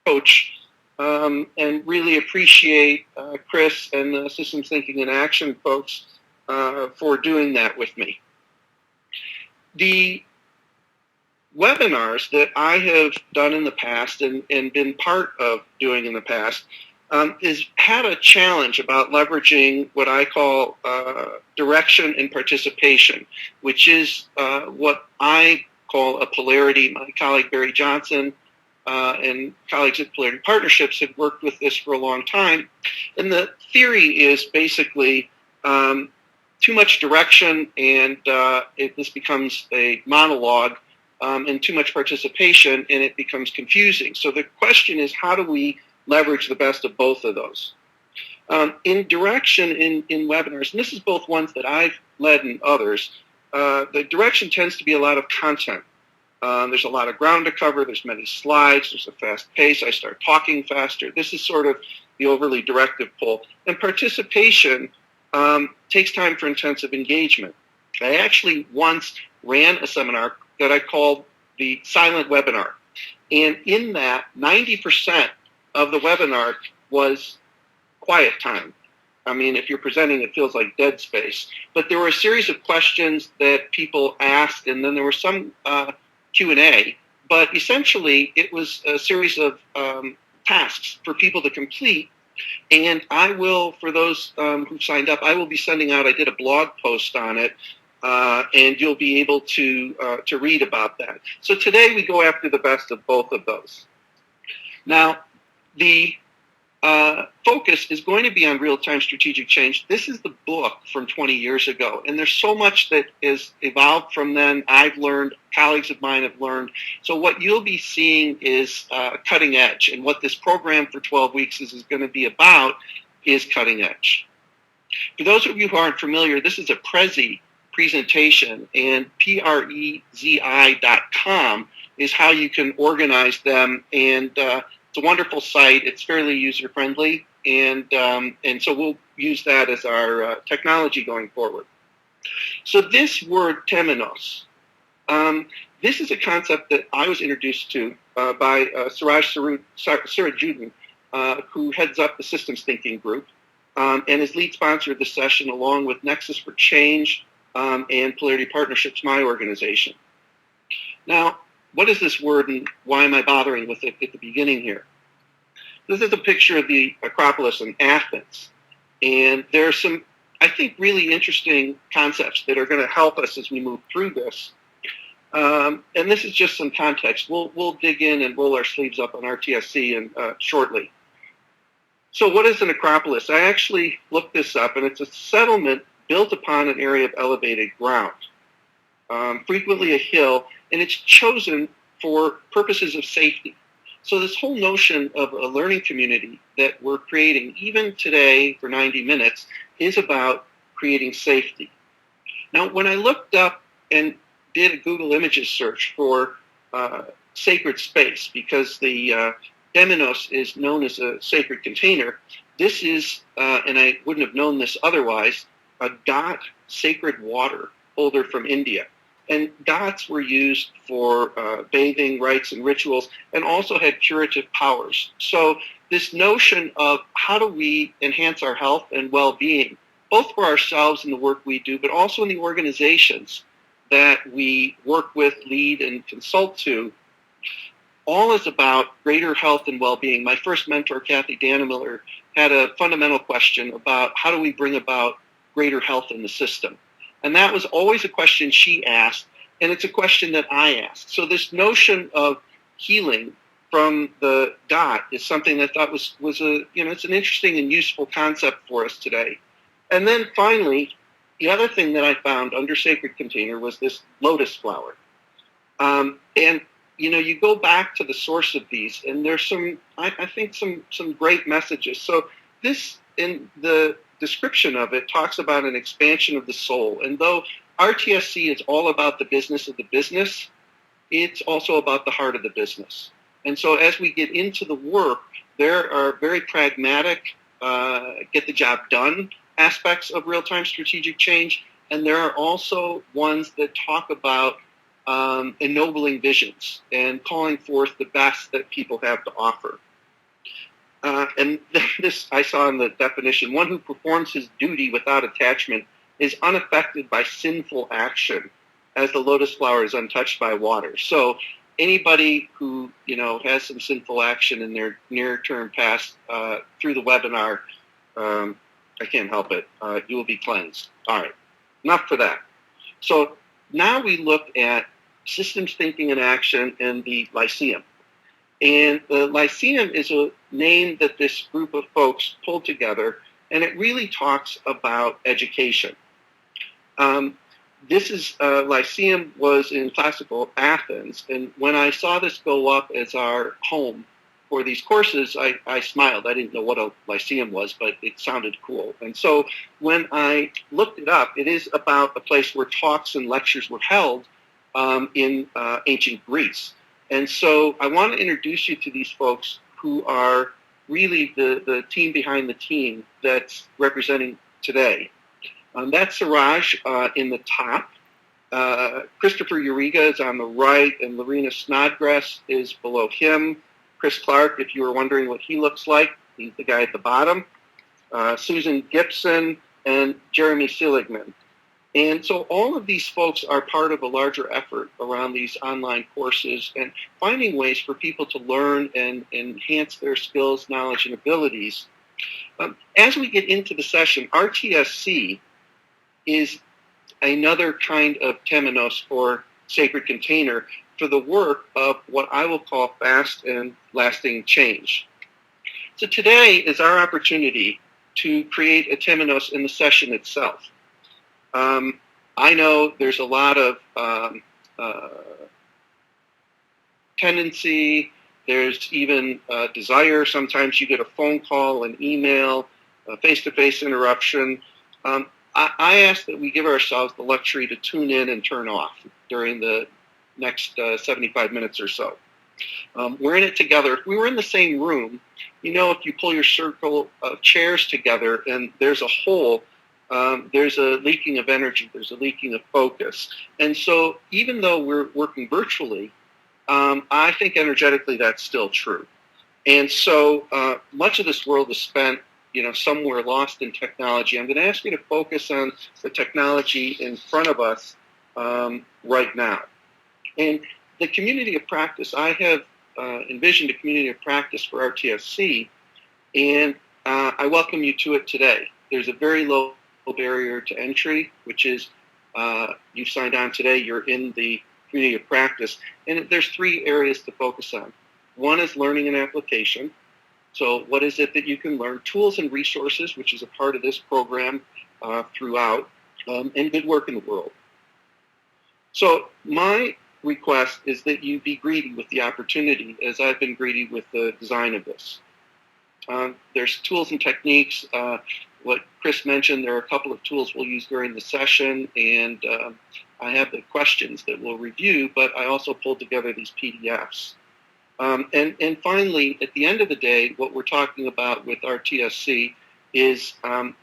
coach, and really appreciate Chris and the Systems Thinking in Action folks for doing that with me. The webinars that I have done in the past and been part of doing in the past is had a challenge about leveraging what I call direction and participation, which is what I call a polarity. My colleague Barry Johnson and colleagues at Polarity Partnerships have worked with this for a long time. And the theory is basically too much direction and this becomes a monologue, and too much participation and it becomes confusing. So the question is, how do we leverage the best of both of those? In direction in webinars, and this is both ones that I've led and others, the direction tends to be a lot of content. There's a lot of ground to cover. There's many slides. There's a fast pace. I start talking faster. This is sort of the overly directive pull. And participation takes time for intensive engagement. I actually once ran a seminar that I called the silent webinar. And in that, 90% of the webinar was quiet time. I mean, if you're presenting, it feels like dead space. But there were a series of questions that people asked, and then there were some Q&A. But essentially, it was a series of tasks for people to complete. And I will, for those who signed up, I will be sending out, I did a blog post on it, and you'll be able to read about that. So today we go after the best of both of those. Now, the focus is going to be on real-time strategic change. This is the book from 20 years ago, and there's so much that is evolved from then. I've learned, colleagues of mine have learned. So what you'll be seeing is cutting edge, and what this program for 12 weeks is going to be about is cutting edge. For those of you who aren't familiar, this is a Prezi presentation, and prezi.com is how you can organize them, and it's a wonderful site. It's fairly user-friendly, and so we'll use that as our technology going forward. So this word temenos, this is a concept that I was introduced to by Suraj Sirajuddin, who heads up the Systems Thinking group, and is lead sponsor of the session along with Nexus for Change and Polarity Partnerships, my organization. Now, what is this word and why am I bothering with it at the beginning here? This is a picture of the Acropolis in Athens. And there are some, I think, really interesting concepts that are going to help us as we move through this. And this is just some context. We'll dig in and roll our sleeves up on RTSC shortly. So what is an Acropolis? I actually looked this up, and it's a settlement built upon an area of elevated ground, frequently a hill, and it's chosen for purposes of safety. So this whole notion of a learning community that we're creating, even today for 90 minutes, is about creating safety. Now, when I looked up and did a Google Images search for sacred space, because the temenos is known as a sacred container, this is, and I wouldn't have known this otherwise, a dot sacred water holder from India. And dots were used for bathing rites and rituals, and also had curative powers. So this notion of how do we enhance our health and well-being, both for ourselves in the work we do, but also in the organizations that we work with, lead, and consult to, all is about greater health and well-being. My first mentor, Kathy Dannemiller, had a fundamental question about how do we bring about greater health in the system. And that was always a question she asked, and it's a question that I asked. So this notion of healing from the dot is something that I thought was it's an interesting and useful concept for us today. And then finally, the other thing that I found under sacred container was this lotus flower. And you go back to the source of these, and there's some great messages. So this, in the description of it, talks about an expansion of the soul. And though RTSC is all about the business of the business, it's also about the heart of the business. And so as we get into the work, there are very pragmatic, get the job done aspects of real-time strategic change. And there are also ones that talk about ennobling visions and calling forth the best that people have to offer. And this I saw in the definition: one who performs his duty without attachment is unaffected by sinful action, as the lotus flower is untouched by water. So anybody who has some sinful action in their near-term past through the webinar, I can't help it. You will be cleansed. All right, enough for that. So now we look at systems thinking in action and the Lyceum. And the Lyceum is a name that this group of folks pulled together, and it really talks about education. Lyceum was in classical Athens, and when I saw this go up as our home for these courses, I smiled. I didn't know what a Lyceum was, but it sounded cool. And so when I looked it up, it is about a place where talks and lectures were held in ancient Greece. And so I want to introduce you to these folks who are really the team behind the team that's representing today. That's Siraj in the top. Christopher Uriga is on the right, and Lorena Snodgrass is below him. Chris Clark, if you were wondering what he looks like, he's the guy at the bottom. Susan Gibson and Jeremy Seligman. And so all of these folks are part of a larger effort around these online courses and finding ways for people to learn and enhance their skills, knowledge, and abilities. As we get into the session, RTSC is another kind of temenos, or sacred container, for the work of what I will call fast and lasting change. So today is our opportunity to create a temenos in the session itself. I know there's a lot of tendency, there's even desire. Sometimes you get a phone call, an email, a face-to-face interruption. I ask that we give ourselves the luxury to tune in and turn off during the next 75 minutes or so. We're in it together. If we were in the same room, if you pull your circle of chairs together and there's a hole, there's a leaking of energy, there's a leaking of focus. And so even though we're working virtually, I think energetically that's still true. And so much of this world is spent, somewhere lost in technology. I'm going to ask you to focus on the technology in front of us right now. And the community of practice, I have envisioned a community of practice for RTSC, and I welcome you to it today. There's a very low barrier to entry, which is you've signed on today, you're in the community of practice, and there's 3 areas to focus on. One is learning and application. So what is it that you can learn? Tools and resources, which is a part of this program throughout, and good work in the world. So my request is that you be greedy with the opportunity, as I've been greedy with the design of this. There's tools and techniques. What Chris mentioned, there are a couple of tools we'll use during the session, and I have the questions that we'll review, but I also pulled together these PDFs. And finally, at the end of the day, what we're talking about with RTSC is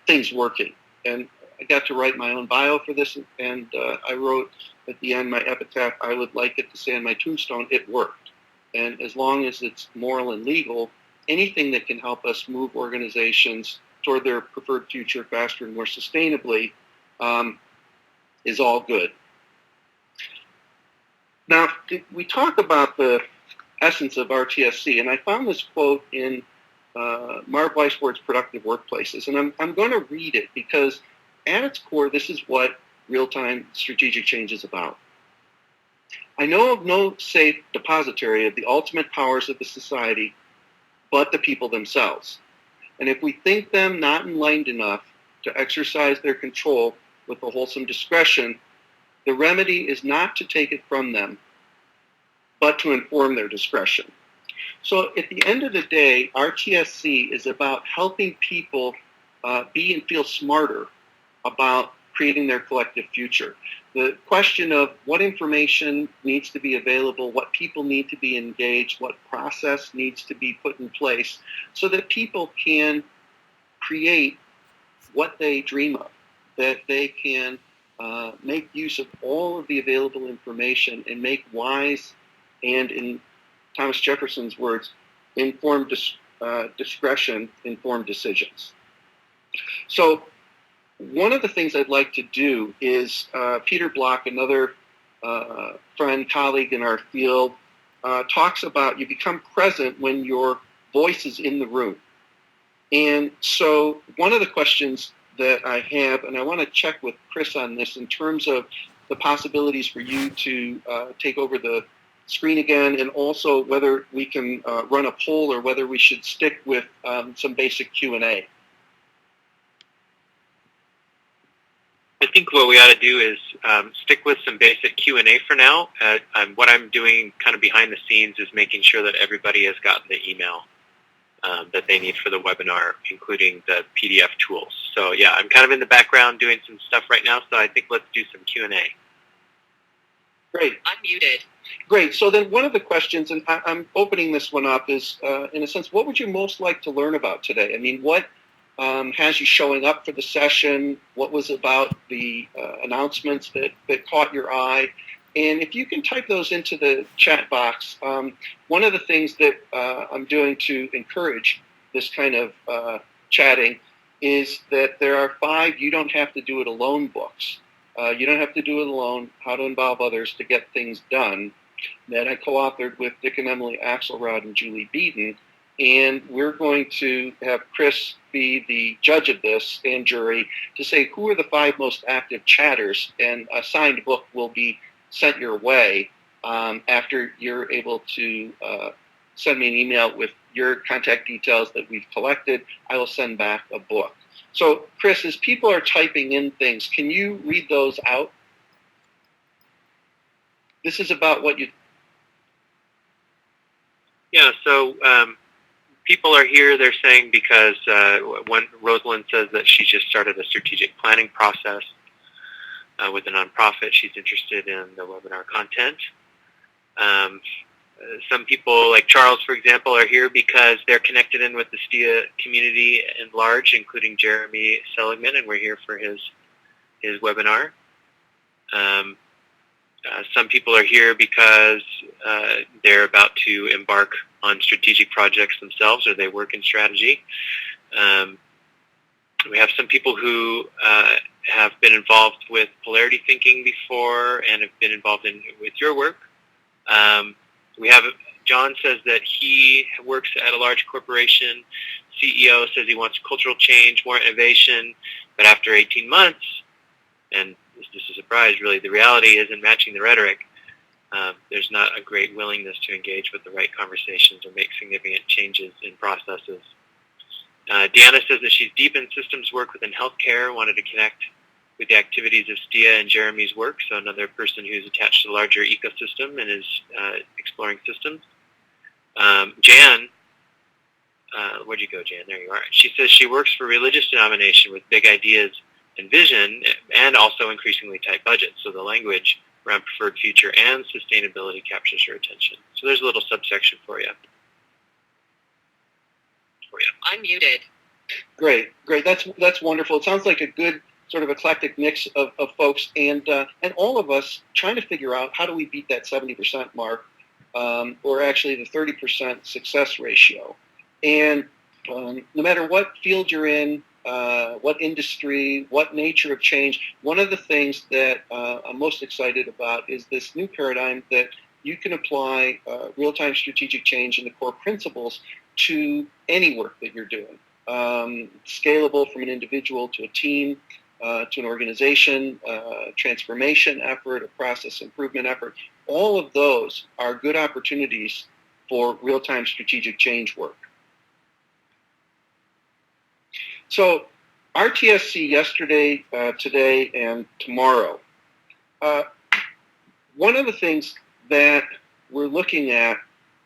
things working. And I got to write my own bio for this, and I wrote at the end my epitaph. I would like it to say on my tombstone, it worked. And as long as it's moral and legal, anything that can help us move organizations toward their preferred future faster and more sustainably is all good. Now, we talk about the essence of RTSC, and I found this quote in Marv Weisbord's Productive Workplaces, and I'm going to read it because at its core, this is what real-time strategic change is about. I know of no safe depository of the ultimate powers of the society but the people themselves. And if we think them not enlightened enough to exercise their control with a wholesome discretion, the remedy is not to take it from them, but to inform their discretion. So at the end of the day, RTSC is about helping people be and feel smarter about creating their collective future. The question of what information needs to be available, what people need to be engaged, what process needs to be put in place so that people can create what they dream of, that they can make use of all of the available information and make wise and, in Thomas Jefferson's words, informed discretion-informed decisions. So one of the things I'd like to do is Peter Block, another friend, colleague in our field, talks about you become present when your voice is in the room. And so one of the questions that I have, and I want to check with Chris on this in terms of the possibilities for you to take over the screen again, and also whether we can run a poll or whether we should stick with some basic Q&A. I think what we ought to do is stick with some basic Q&A for now. What I'm doing kind of behind the scenes is making sure that everybody has gotten the email that they need for the webinar, including the PDF tools. So yeah, I'm kind of in the background doing some stuff right now, so I think let's do some Q&A. Great. Unmuted. Great. So then one of the questions, and I'm opening this one up, is in a sense, what would you most like to learn about today? I mean, what has you showing up for the session? What was about the announcements that caught your eye? And if you can type those into the chat box, one of the things that I'm doing to encourage this kind of chatting is that there are 5 You Don't Have to Do It Alone books. You Don't Have to Do It Alone, How to Involve Others to Get Things Done, that I co-authored with Dick and Emily Axelrod and Julie Beaton. And we're going to have Chris be the judge of this and jury to say who are the 5 most active chatters, and a signed book will be sent your way after you're able to send me an email with your contact details that we've collected. I will send back a book. So, Chris, as people are typing in things, can you read those out? This is about what you... Yeah, so people are here, they're saying, because when Rosalind says that she just started a strategic planning process with a nonprofit. She's interested in the webinar content. Some people, like Charles, for example, are here because they're connected in with the STIA community in large, including Jeremy Seligman, and we're here for his webinar. Some people are here because they're about to embark on strategic projects themselves, or they work in strategy. We have some people who have been involved with polarity thinking before and have been involved with your work. We have John says that he works at a large corporation. CEO says he wants cultural change, more innovation, but after 18 months, and this is a surprise, really, the reality isn't matching the rhetoric. There's not a great willingness to engage with the right conversations or make significant changes in processes. Deanna says that she's deep in systems work within healthcare, wanted to connect with the activities of STIA and Jeremy's work, so another person who's attached to the larger ecosystem and is exploring systems. Jan, where'd you go, Jan? There you are. She says she works for a religious denomination with big ideas and vision, and also increasingly tight budgets, so the language around preferred future and sustainability captures her attention. So there's a little subsection for you. Unmuted. Great. That's wonderful. It sounds like a good sort of eclectic mix of folks, and all of us trying to figure out how do we beat that 70% mark, or actually the 30% success ratio. And no matter what field you're in, what industry, what nature of change, one of the things that I'm most excited about is this new paradigm that you can apply real-time strategic change and the core principles to any work that you're doing. Scalable from an individual to a team, to an organization, transformation effort, a process improvement effort. All of those are good opportunities for real-time strategic change work. So RTSC yesterday, today, and tomorrow. One of the things that we're looking at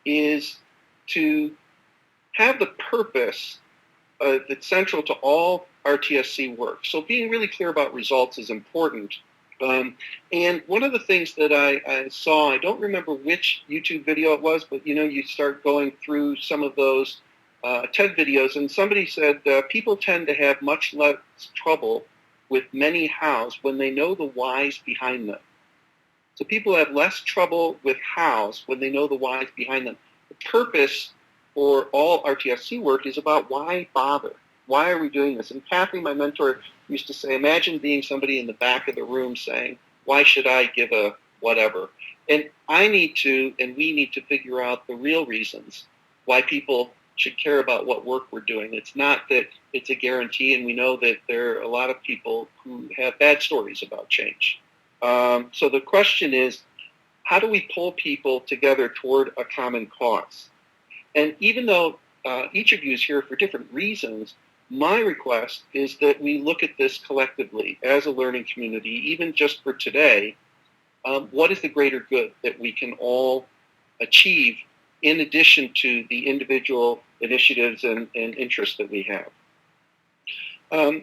is to have the purpose that's central to all RTSC work. So being really clear about results is important. And one of the things that I saw, I don't remember which YouTube video it was, but you start going through some of those TED videos, and somebody said people tend to have much less trouble with many hows when they know the whys behind them. So people have less trouble with hows when they know the whys behind them. The purpose for all RTSC work is about why bother? Why are we doing this? And Kathy, my mentor, used to say, imagine being somebody in the back of the room saying, why should I give a whatever? And I need to, and we need to figure out the real reasons why people should care about what work we're doing. It's not that it's a guarantee, and we know that there are a lot of people who have bad stories about change. So the question is, how do we pull people together toward a common cause? And even though each of you is here for different reasons, my request is that we look at this collectively as a learning community, even just for today. What is the greater good that we can all achieve in addition to the individual initiatives and interests that we have?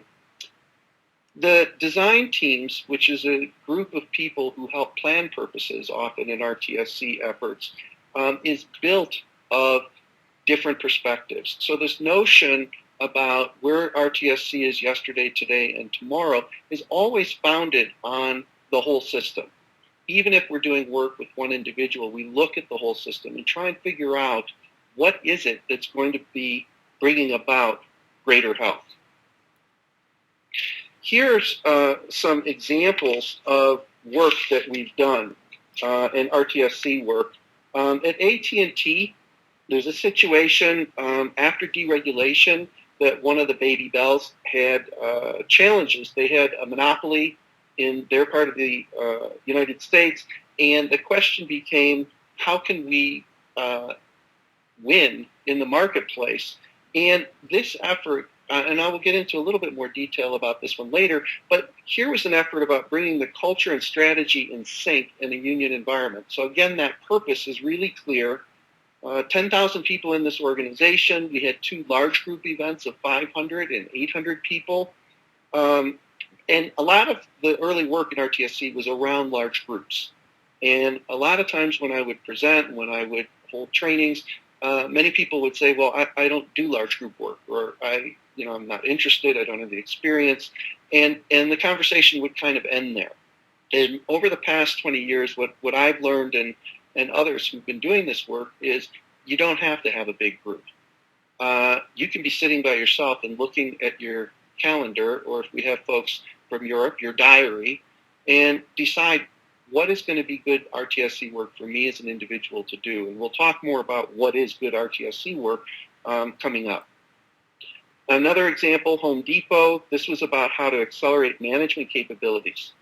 The design teams, which is a group of people who help plan purposes, often in RTSC efforts, is built of different perspectives. So this notion about where RTSC is yesterday, today, and tomorrow is always founded on the whole system. Even if we're doing work with one individual, we look at the whole system and try and figure out what is it that's going to be bringing about greater health. Here's some examples of work that we've done in RTSC work. At AT&T, there's a situation after deregulation that one of the baby bells had challenges. They had a monopoly in their part of the United States, and the question became, how can we win in the marketplace? And this effort, and I will get into a little bit more detail about this one later, but here was an effort about bringing the culture and strategy in sync in a union environment. So again, that purpose is really clear. 10,000 people in this organization. We had 2 large group events of 500 and 800 people. And a lot of the early work in RTSC was around large groups. And a lot of times when I would present, when I would hold trainings, many people would say, well, I don't do large group work, or I'm not interested, I don't have the experience. And the conversation would kind of end there. And over the past 20 years, what I've learned and others who've been doing this work is you don't have to have a big group. You can be sitting by yourself and looking at your calendar, or if we have folks from Europe, your diary, and decide what is going to be good RTSC work for me as an individual to do. And we'll talk more about what is good RTSC work coming up. Another example, Home Depot. This was about how to accelerate management capabilities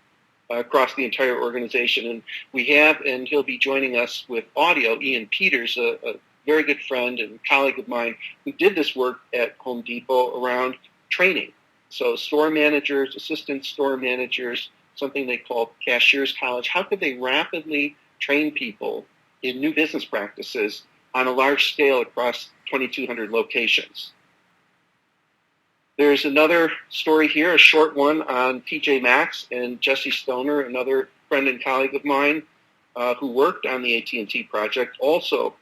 across the entire organization. And we have, and he'll be joining us with audio, Ian Peters, a very good friend and colleague of mine, who did this work at Home Depot around training. So store managers, assistant store managers, something they call Cashiers College, how could they rapidly train people in new business practices on a large scale across 2,200 locations? There's another story here, a short one on TJ Maxx, and Jesse Stoner, another friend and colleague of mine who worked on the AT&T project, also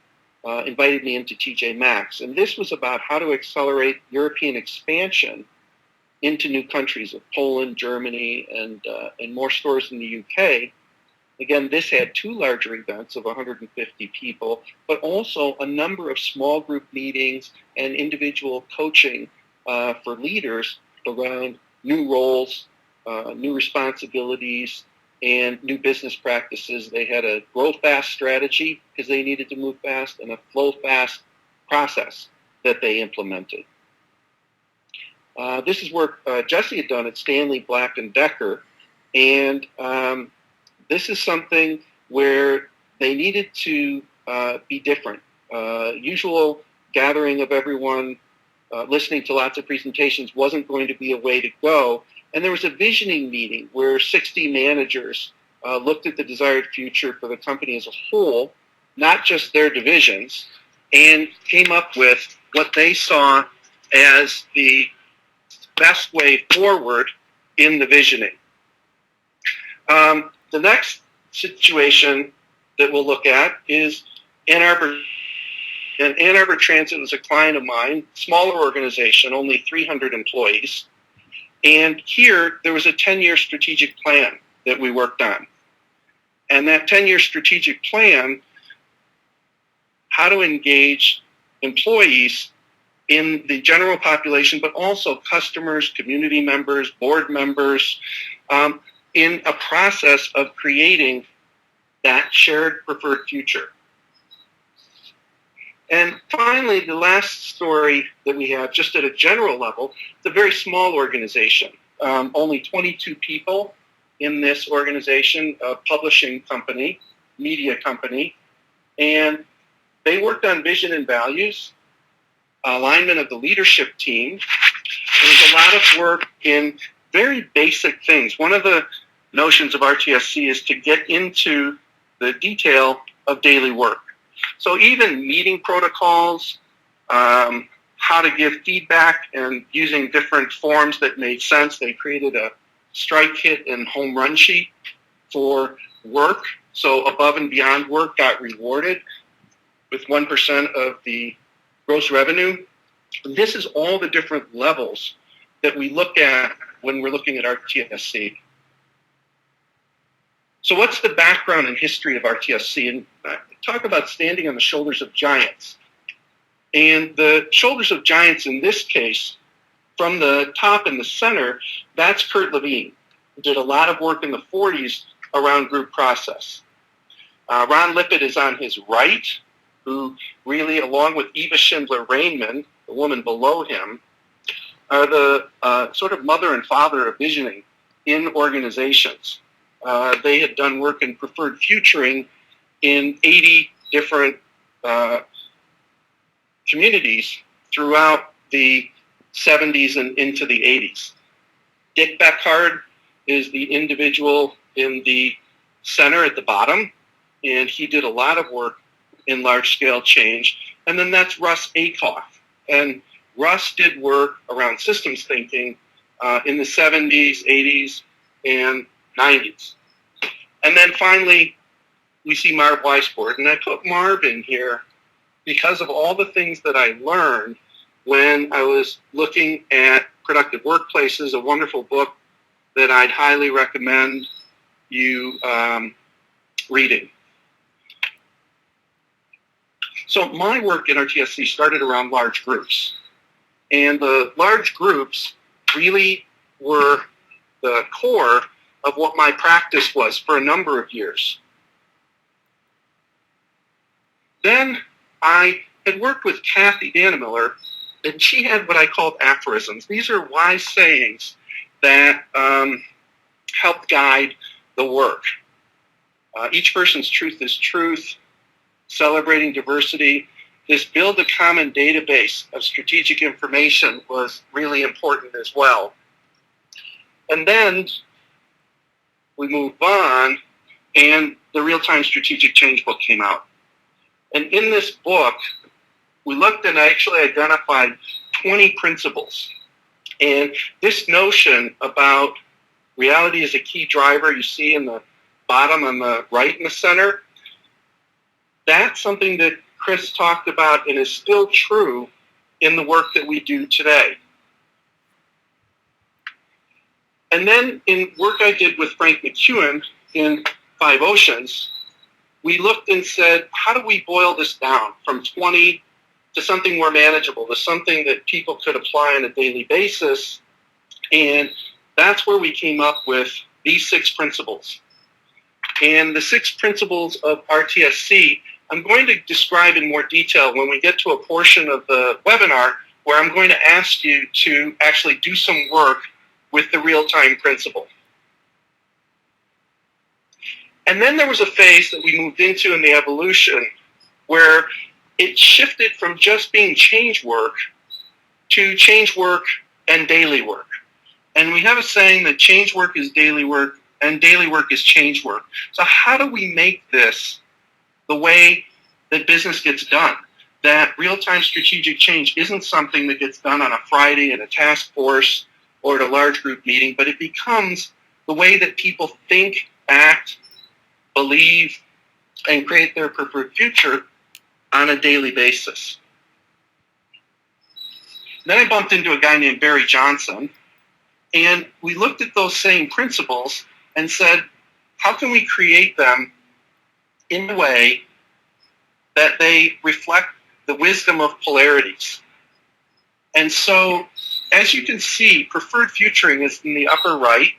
invited me into TJ Maxx. And this was about how to accelerate European expansion into new countries of Poland, Germany, and more stores in the UK. Again, this had 2 larger events of 150 people, but also a number of small group meetings and individual coaching for leaders around new roles, new responsibilities, and new business practices. They had a grow fast strategy because they needed to move fast, and a flow fast process that they implemented. This is work Jesse had done at Stanley Black & Decker, and this is something where they needed to be different. Usual gathering of everyone, listening to lots of presentations wasn't going to be a way to go. And there was a visioning meeting where 60 managers looked at the desired future for the company as a whole, not just their divisions, and came up with what they saw as the best way forward in the visioning. The next situation that we'll look at is Ann Arbor. And Ann Arbor Transit was a client of mine, smaller organization, only 300 employees. And here, there was a 10-year strategic plan that we worked on. And that 10-year strategic plan, how to engage employees in the general population, but also customers, community members, board members, in a process of creating that shared preferred future. And finally, the last story that we have, just at a general level, it's a very small organization. Only 22 people in this organization, a publishing company, media company, and they worked on vision and values, alignment of the leadership team. There's a lot of work in very basic things. One of the notions of RTSC is to get into the detail of daily work. So even meeting protocols, how to give feedback, and using different forms that made sense. They created a strike hit and home run sheet for work. So above and beyond work got rewarded with 1% of the gross revenue. This is all the different levels that we look at when we're looking at RTSC. So what's the background and history of RTSC? And talk about standing on the shoulders of giants. And the shoulders of giants in this case, from the top in the center, that's Kurt Levine, who did a lot of work in the 40s around group process. Ron Lippitt is on his right, who really, along with Eva Schindler-Rainman, the woman below him, are the sort of mother and father of visioning in organizations. They had done work in preferred futuring in 80 different communities throughout the 70s and into the 80s. Dick Beckhard is the individual in the center at the bottom, and he did a lot of work in large-scale change. And then that's Russ Akoff. And Russ did work around systems thinking in the 70s, 80s, and 90s. And then finally, we see Marv Weisbord. And I put Marv in here because of all the things that I learned when I was looking at productive workplaces, a wonderful book that I'd highly recommend you reading. So my work in RTSC started around large groups. And the large groups really were the core of what my practice was for a number of years. Then I had worked with Kathy Dannemiller, and she had what I called aphorisms. These are wise sayings that help guide the work. Each person's truth is truth, celebrating diversity. This build a common database of strategic information was really important as well. And then we move on, and the Real-Time Strategic Change book came out. And in this book, we looked and actually identified 20 principles. And this notion about reality as a key driver, you see in the bottom on the right in the center, that's something that Chris talked about and is still true in the work that we do today. And then in work I did with Frank McEwen in Five Oceans, we looked and said, how do we boil this down from 20 to something more manageable, to something that people could apply on a daily basis? And that's where we came up with these 6 principles. And the 6 principles of RTSC, I'm going to describe in more detail when we get to a portion of the webinar where I'm going to ask you to actually do some work with the real-time principle. And then there was a phase that we moved into in the evolution where it shifted from just being change work to change work and daily work. And we have a saying that change work is daily work and daily work is change work. So how do we make this the way that business gets done? That real-time strategic change isn't something that gets done on a Friday in a task force or at a large group meeting, but it becomes the way that people think, act, believe, and create their preferred future on a daily basis. Then I bumped into a guy named Barry Johnson, and we looked at those same principles and said, how can we create them in a way that they reflect the wisdom of polarities. And so, as you can see, preferred futuring is in the upper right,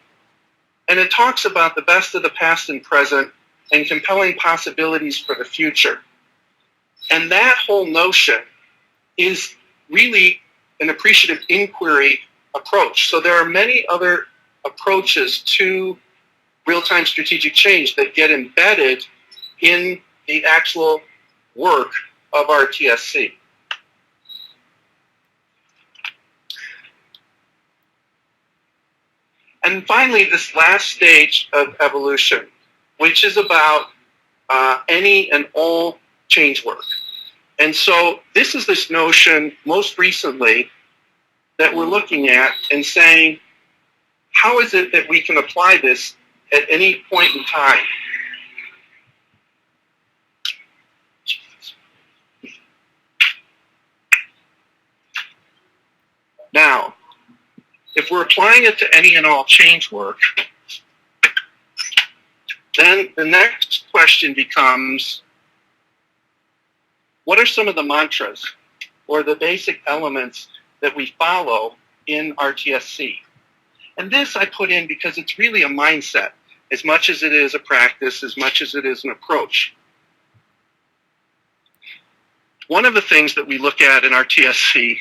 and it talks about the best of the past and present and compelling possibilities for the future. And that whole notion is really an appreciative inquiry approach. So there are many other approaches to real-time strategic change that get embedded in the actual work of RTSC. And finally, this last stage of evolution, which is about any and all change work. And so this is this notion, most recently, that we're looking at and saying, how is it that we can apply this at any point in time? Now, if we're applying it to any and all change work, then the next question becomes, what are some of the mantras or the basic elements that we follow in RTSC? And this I put in because it's really a mindset, as much as it is a practice, as much as it is an approach. One of the things that we look at in RTSC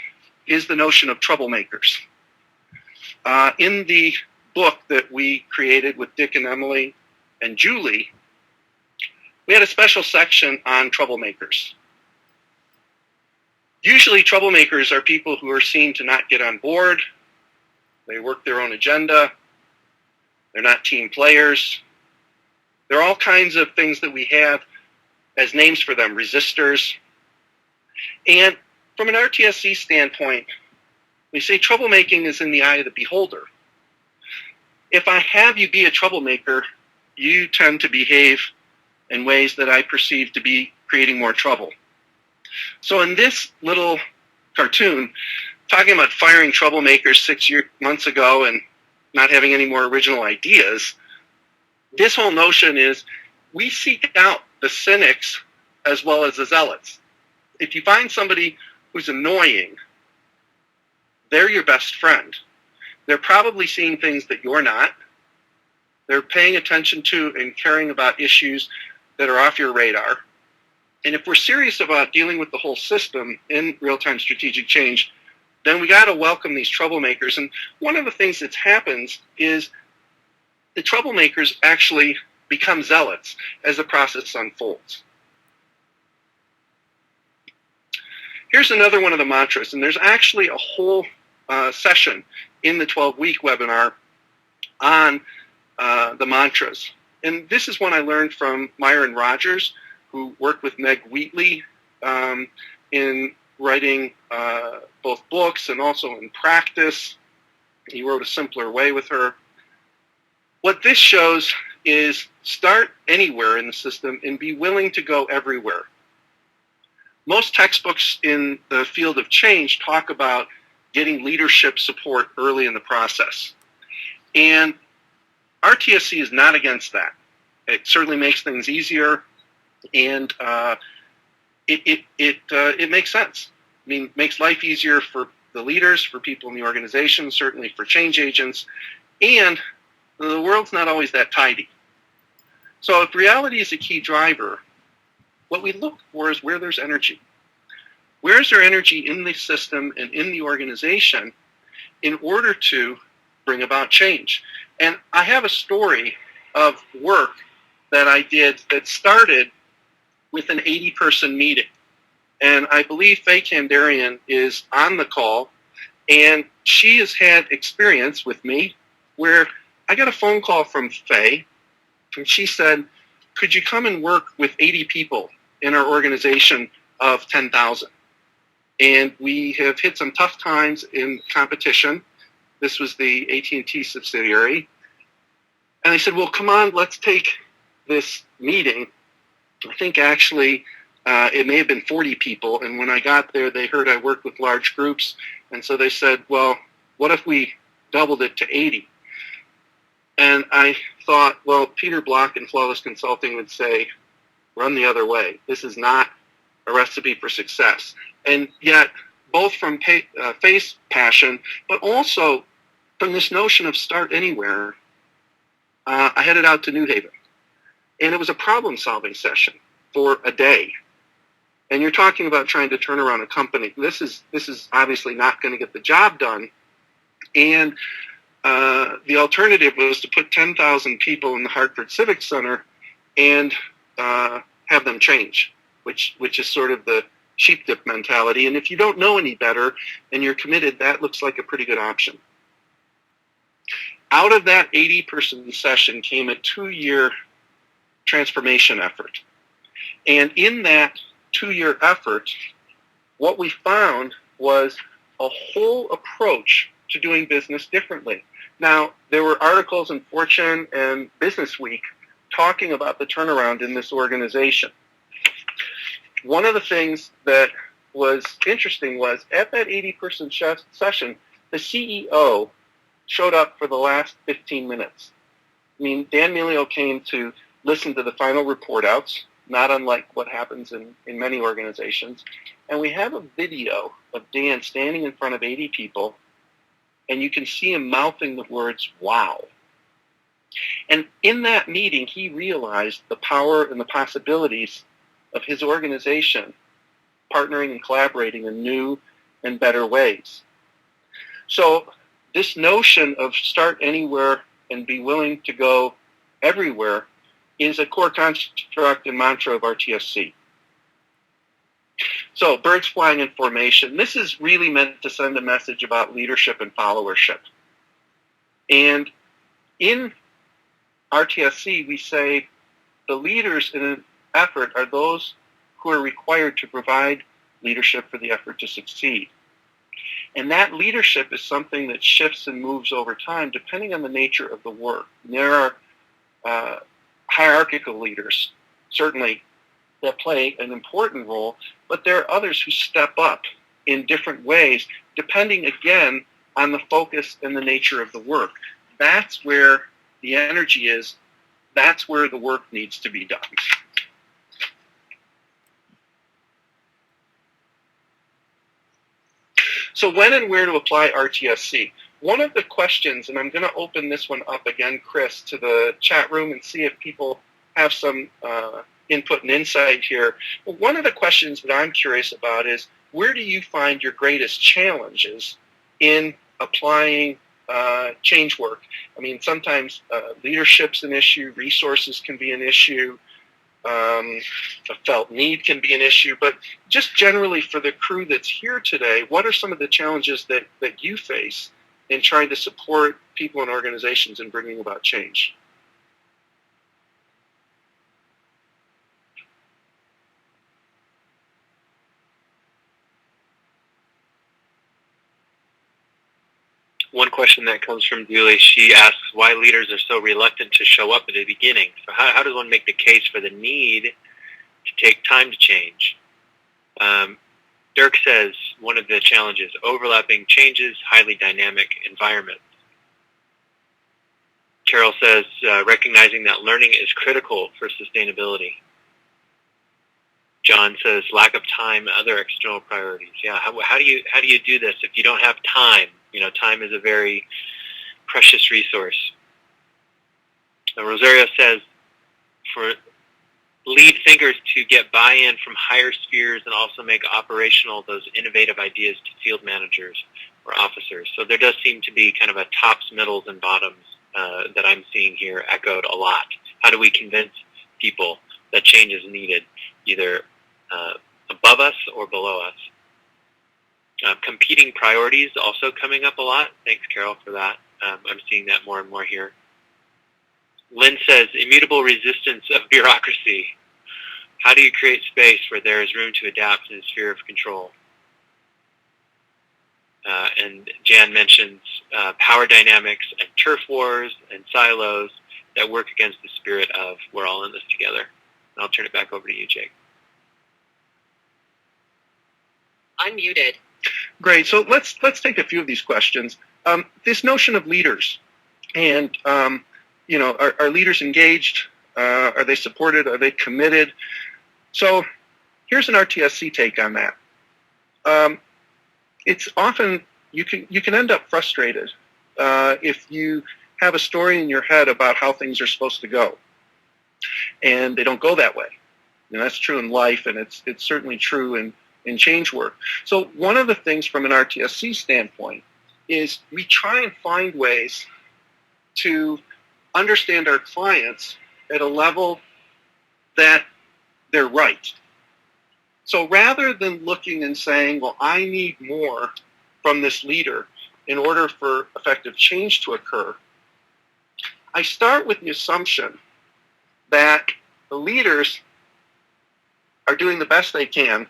is the notion of troublemakers. In the book that we created with Dick and Emily and Julie, we had a special section on troublemakers. Usually troublemakers are people who are seen to not get on board. They work their own agenda. They're not team players. There are all kinds of things that we have as names for them, resistors. And from an RTSC standpoint, we say troublemaking is in the eye of the beholder. If I have you be a troublemaker, you tend to behave in ways that I perceive to be creating more trouble. So in this little cartoon, talking about firing troublemakers 6 months ago and not having any more original ideas, this whole notion is we seek out the cynics as well as the zealots. If you find somebody who's annoying, they're your best friend. They're probably seeing things that you're not. They're paying attention to and caring about issues that are off your radar. And if we're serious about dealing with the whole system in real-time strategic change, then we got to welcome these troublemakers. And one of the things that happens is the troublemakers actually become zealots as the process unfolds. Here's another one of the mantras, and there's actually a whole session in the 12-week webinar on the mantras. And this is one I learned from Myron Rogers, who worked with Meg Wheatley in writing both books and also in practice. He wrote A Simpler Way with her. What this shows is start anywhere in the system and be willing to go everywhere. Most textbooks in the field of change talk about getting leadership support early in the process. And RTSC is not against that. It certainly makes things easier, and it makes sense. I mean, it makes life easier for the leaders, for people in the organization, certainly for change agents, and the world's not always that tidy. So if reality is a key driver, what we look for is where there's energy. Where is there energy in the system and in the organization in order to bring about change? And I have a story of work that I did that started with an 80-person meeting. And I believe Faye Kandarian is on the call, and she has had experience with me where I got a phone call from Faye, and she said, could you come and work with 80 people in our organization of 10,000? And we have hit some tough times in competition. This was the AT&T subsidiary. And I said, well, come on, let's take this meeting. I think actually it may have been 40 people. And when I got there, they heard I worked with large groups. And so they said, well, what if we doubled it to 80? And I thought, well, Peter Block in Flawless Consulting would say, run the other way. This is not a recipe for success. And yet, both from face passion, but also from this notion of start anywhere, I headed out to New Haven. And it was a problem-solving session for a day. And you're talking about trying to turn around a company. This is obviously not going to get the job done. And the alternative was to put 10,000 people in the Hartford Civic Center and have them change, which is sort of the sheep dip mentality. And if you don't know any better and you're committed, that looks like a pretty good option. Out of that 80-person session came a 2-year transformation effort. And in that 2-year effort, what we found was a whole approach to doing business differently. Now, there were articles in Fortune and Business Week talking about the turnaround in this organization. One of the things that was interesting was at that 80-person session, the CEO showed up for the last 15 minutes. I mean, Dan Melio came to listen to the final report outs, not unlike what happens in many organizations. And we have a video of Dan standing in front of 80 people, and you can see him mouthing the words, wow. And in that meeting, he realized the power and the possibilities of his organization partnering and collaborating in new and better ways. So this notion of start anywhere and be willing to go everywhere is a core construct and mantra of RTSC. So birds flying in formation. This is really meant to send a message about leadership and followership. And in RTSC, we say the leaders in an effort are those who are required to provide leadership for the effort to succeed. And that leadership is something that shifts and moves over time depending on the nature of the work. There are hierarchical leaders, certainly, that play an important role, but there are others who step up in different ways, depending, again, on the focus and the nature of the work. That's where the energy is. That's where the work needs to be done. So when and where to apply RTSC? One of the questions, and I'm going to open this one up again, Chris, to the chat room and see if people have some input and insight here. Well, one of the questions that I'm curious about is, where do you find your greatest challenges in applying change work? I mean, sometimes leadership's an issue, resources can be an issue, a felt need can be an issue, but just generally for the crew that's here today, what are some of the challenges that you face in trying to support people and organizations in bringing about change? One question that comes from Julie, she asks why leaders are so reluctant to show up at the beginning. So how does one make the case for the need to take time to change? Dirk says one of the challenges, overlapping changes, highly dynamic environments. Carol says recognizing that learning is critical for sustainability. John says lack of time, other external priorities. Yeah, how do you do this if you don't have time? You know, time is a very precious resource. Rosario says for lead thinkers to get buy-in from higher spheres and also make operational those innovative ideas to field managers or officers. So there does seem to be kind of a tops, middles, and bottoms that I'm seeing here echoed a lot. How do we convince people that change is needed, either above us or below us? Competing priorities also coming up a lot. Thanks, Carol, for that. I'm seeing that more and more here. Lynn says, immutable resistance of bureaucracy. How do you create space where there is room to adapt in a sphere of control? And Jan mentions power dynamics and turf wars and silos that work against the spirit of we're all in this together. And I'll turn it back over to you, Jake. Unmuted. Great. So let's take a few of these questions. This notion of leaders, and are leaders engaged? Are they supported? Are they committed? So Here's an RTSC take on that. It's often you can end up frustrated if you have a story in your head about how things are supposed to go, and they don't go that way. And that's true in life, and it's certainly true in change work. So one of the things from an RTSC standpoint is we try and find ways to understand our clients at a level that they're right. So rather than looking and saying, well, I need more from this leader in order for effective change to occur, I start with the assumption that the leaders are doing the best they can,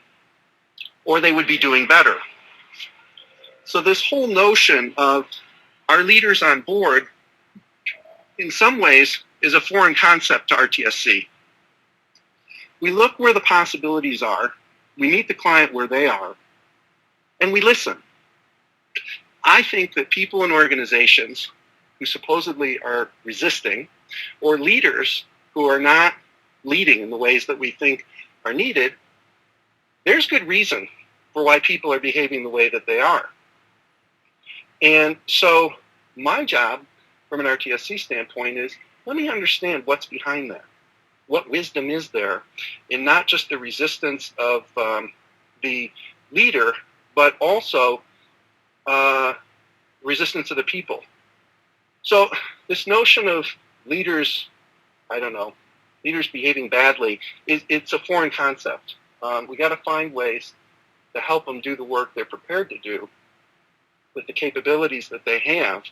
or they would be doing better. So this whole notion of our leaders on board, in some ways, is a foreign concept to RTSC. We look where the possibilities are, we meet the client where they are, and we listen. I think that people in organizations who supposedly are resisting, or leaders who are not leading in the ways that we think are needed, there's good reason for why people are behaving the way that they are. And so my job from an RTSC standpoint is, let me understand what's behind that. What wisdom is there in not just the resistance of the leader, but also resistance of the people. So this notion of leaders, leaders behaving badly, it's a foreign concept. We got to find ways to help them do the work they're prepared to do with the capabilities that they have.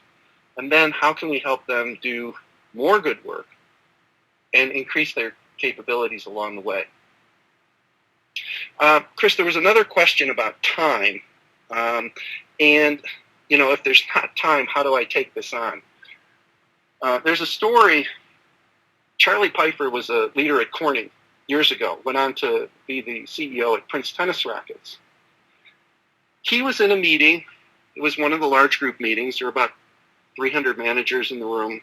And then how can we help them do more good work and increase their capabilities along the way? Chris, there was another question about time. And, if there's not time, how do I take this on? There's a story. Charlie Pfeiffer was a leader at Corning years ago, went on to be the CEO at Prince Tennis Rackets. He was in a meeting. It was one of the large group meetings. There were about 300 managers in the room.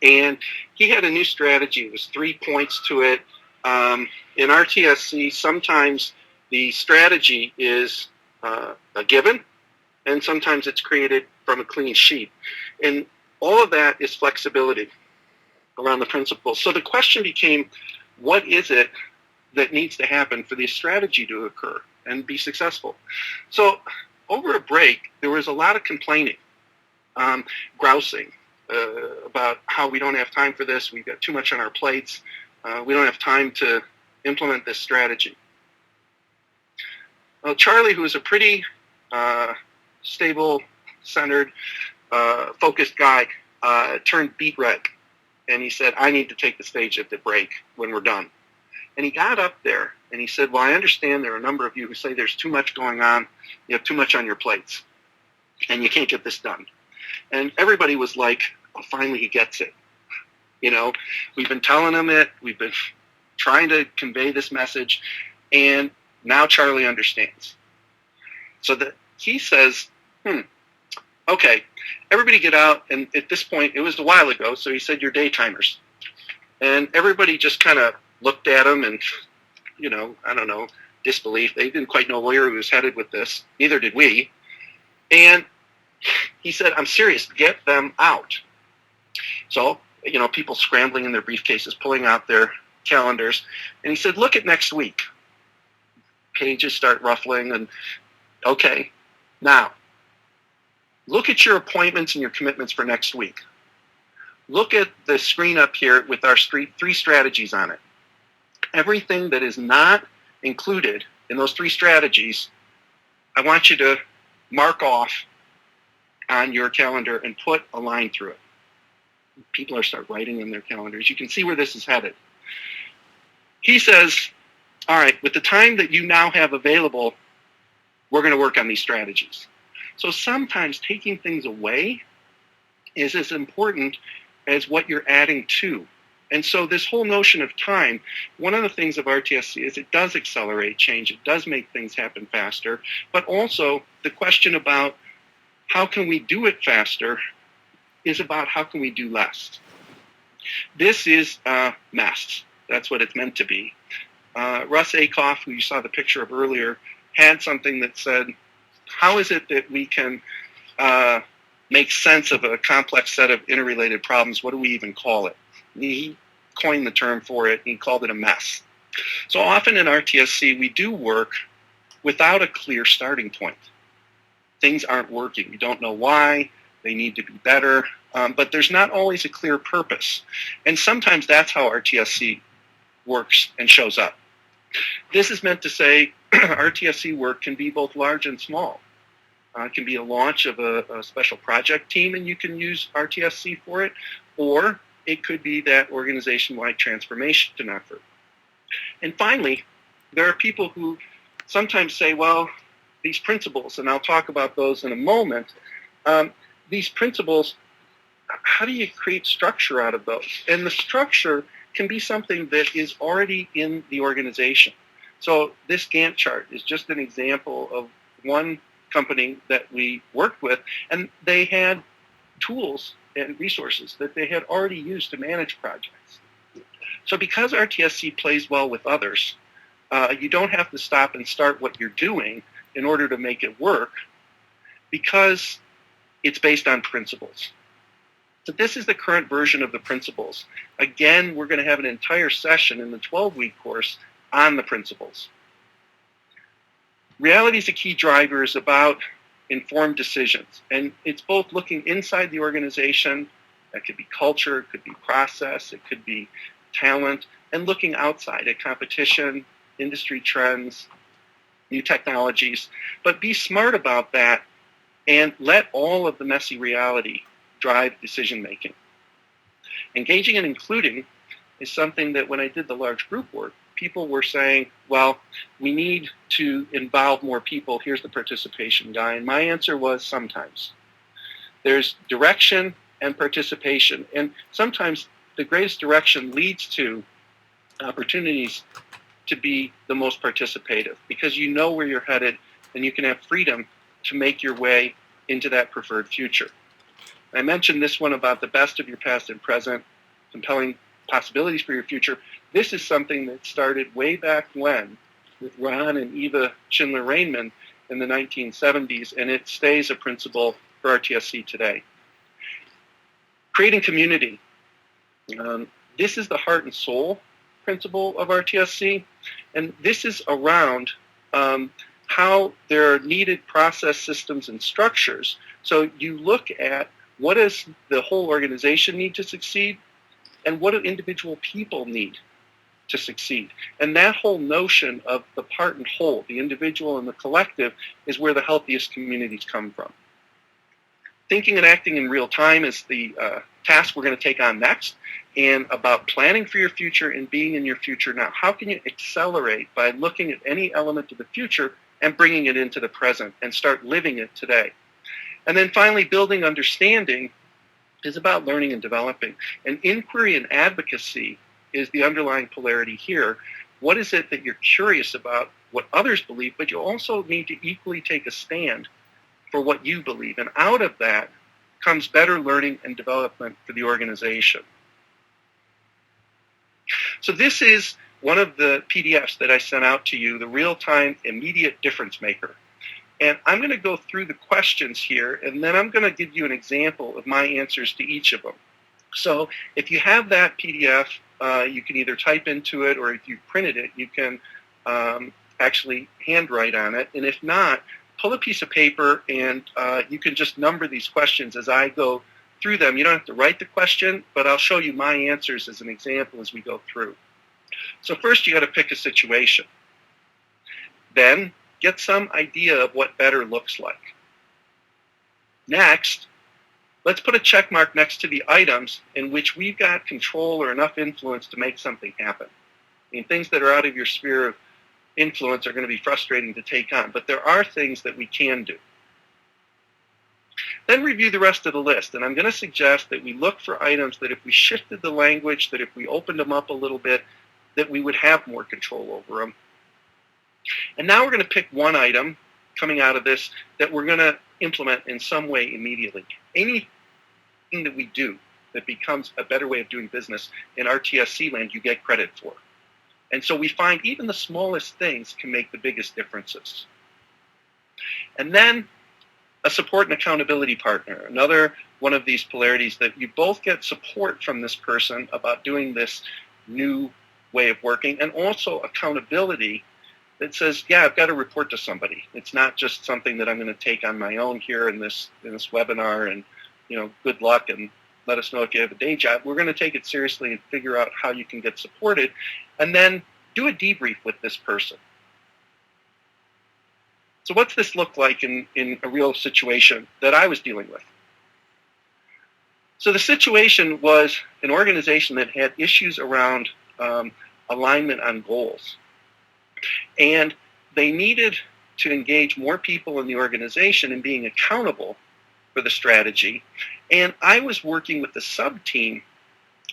And he had a new strategy. It was 3 points to it. In RTSC, sometimes the strategy is a given, and sometimes it's created from a clean sheet. And all of that is flexibility around the principles. So the question became, what is it that needs to happen for the strategy to occur and be successful? So over a break, there was a lot of complaining, grousing about how we don't have time for this, we've got too much on our plates, we don't have time to implement this strategy. Well, Charlie, who was a pretty stable, centered, focused guy, turned beet red. And he said, I need to take the stage at the break when we're done. And he got up there and he said, well, I understand there are a number of you who say there's too much going on. You have too much on your plates and you can't get this done. And everybody was like, oh, finally he gets it. We've been telling him it. We've been trying to convey this message. And now Charlie understands. So that he says, okay, everybody get out. And at this point, it was a while ago, so he said, you're daytimers. And everybody just kind of looked at him and, disbelief. They didn't quite know where he was headed with this. Neither did we. And he said, I'm serious, get them out. So, people scrambling in their briefcases, pulling out their calendars. And he said, look at next week. Pages start ruffling and, okay, now, look at your appointments and your commitments for next week. Look at the screen up here with our three strategies on it. Everything that is not included in those three strategies, I want you to mark off on your calendar and put a line through it. People are start writing in their calendars. You can see where this is headed. He says, all right, with the time that you now have available, we're going to work on these strategies. So sometimes taking things away is as important as what you're adding to. And so this whole notion of time, one of the things of RTSC is it does accelerate change. It does make things happen faster. But also the question about how can we do it faster is about how can we do less. This is masks. That's what it's meant to be. Russ Akoff, who you saw the picture of earlier, had something that said, how is it that we can make sense of a complex set of interrelated problems? What do we even call it? He coined the term for it. He called it a mess. So often in RTSC, we do work without a clear starting point. Things aren't working. We don't know why. They need to be better. But there's not always a clear purpose. And sometimes that's how RTSC works and shows up. This is meant to say RTSC work can be both large and small. It can be a launch of a special project team, and you can use RTSC for it, or it could be that organization-wide transformation effort. And finally, there are people who sometimes say, well, these principles, and I'll talk about those in a moment, these principles, how do you create structure out of those? And the structure can be something that is already in the organization. So this Gantt chart is just an example of one company that we worked with, and they had tools and resources that they had already used to manage projects. So because RTSC plays well with others, you don't have to stop and start what you're doing in order to make it work, because it's based on principles. So this is the current version of the principles. Again, we're going to have an entire session in the 12-week course on the principles. Reality is a key driver is about informed decisions. And it's both looking inside the organization, that could be culture, it could be process, it could be talent, and looking outside at competition, industry trends, new technologies. But be smart about that and let all of the messy reality drive decision making. Engaging and including is something that when I did the large group work, people were saying, well, we need to involve more people. Here's the participation guy. And my answer was sometimes. There's direction and participation. And sometimes the greatest direction leads to opportunities to be the most participative, because you know where you're headed and you can have freedom to make your way into that preferred future. I mentioned this one about the best of your past and present, compelling possibilities for your future. This is something that started way back when with Ron and Eva Schindler-Rainman in the 1970s, and it stays a principle for RTSC today. Creating community. This is the heart and soul principle of RTSC, and this is around how there are needed process systems and structures. So you look at what does the whole organization need to succeed, and what do individual people need to succeed. And that whole notion of the part and whole, the individual and the collective, is where the healthiest communities come from. Thinking and acting in real time is the task we're going to take on next, and about planning for your future and being in your future now. How can you accelerate by looking at any element of the future and bringing it into the present and start living it today? And then finally, building understanding is about learning and developing. And inquiry and advocacy is the underlying polarity here. What is it that you're curious about, what others believe, but you also need to equally take a stand for what you believe. And out of that comes better learning and development for the organization. So this is one of the PDFs that I sent out to you, the real-time immediate difference maker. And I'm going to go through the questions here, and then I'm going to give you an example of my answers to each of them. So if you have that PDF, you can either type into it, or if you printed it, you can actually handwrite on it. And if not, pull a piece of paper, and you can just number these questions as I go through them. You don't have to write the question, but I'll show you my answers as an example as we go through. So first, you got to pick a situation. Then, get some idea of what better looks like. Next, let's put a check mark next to the items in which we've got control or enough influence to make something happen. I mean, things that are out of your sphere of influence are going to be frustrating to take on, but there are things that we can do. Then review the rest of the list, and I'm going to suggest that we look for items that if we shifted the language, that if we opened them up a little bit, that we would have more control over them. And now we're going to pick one item coming out of this that we're going to implement in some way immediately. Anything that we do that becomes a better way of doing business in RTSC land, you get credit for. And so we find even the smallest things can make the biggest differences. And then a support and accountability partner, another one of these polarities that you both get support from this person about doing this new way of working, and also accountability that says, yeah, I've got to report to somebody. It's not just something that I'm going to take on my own here in this webinar and, good luck and let us know if you have a day job. We're going to take it seriously and figure out how you can get supported, and then do a debrief with this person. So what's this look like in a real situation that I was dealing with? So the situation was an organization that had issues around alignment on goals. And they needed to engage more people in the organization in being accountable for the strategy. And I was working with the sub-team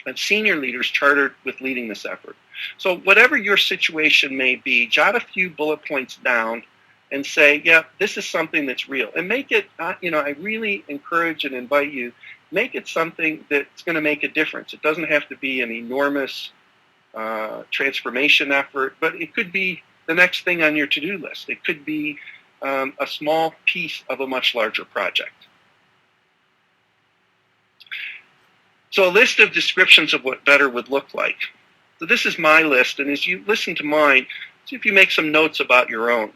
of senior leaders chartered with leading this effort. So whatever your situation may be, jot a few bullet points down and say, yeah, this is something that's real. And make it, I really encourage and invite you, make it something that's going to make a difference. It doesn't have to be an enormous transformation effort, but it could be the next thing on your to-do list. It could be a small piece of a much larger project. So a list of descriptions of what better would look like. So this is my list, and as you listen to mine, see if you make some notes about your own.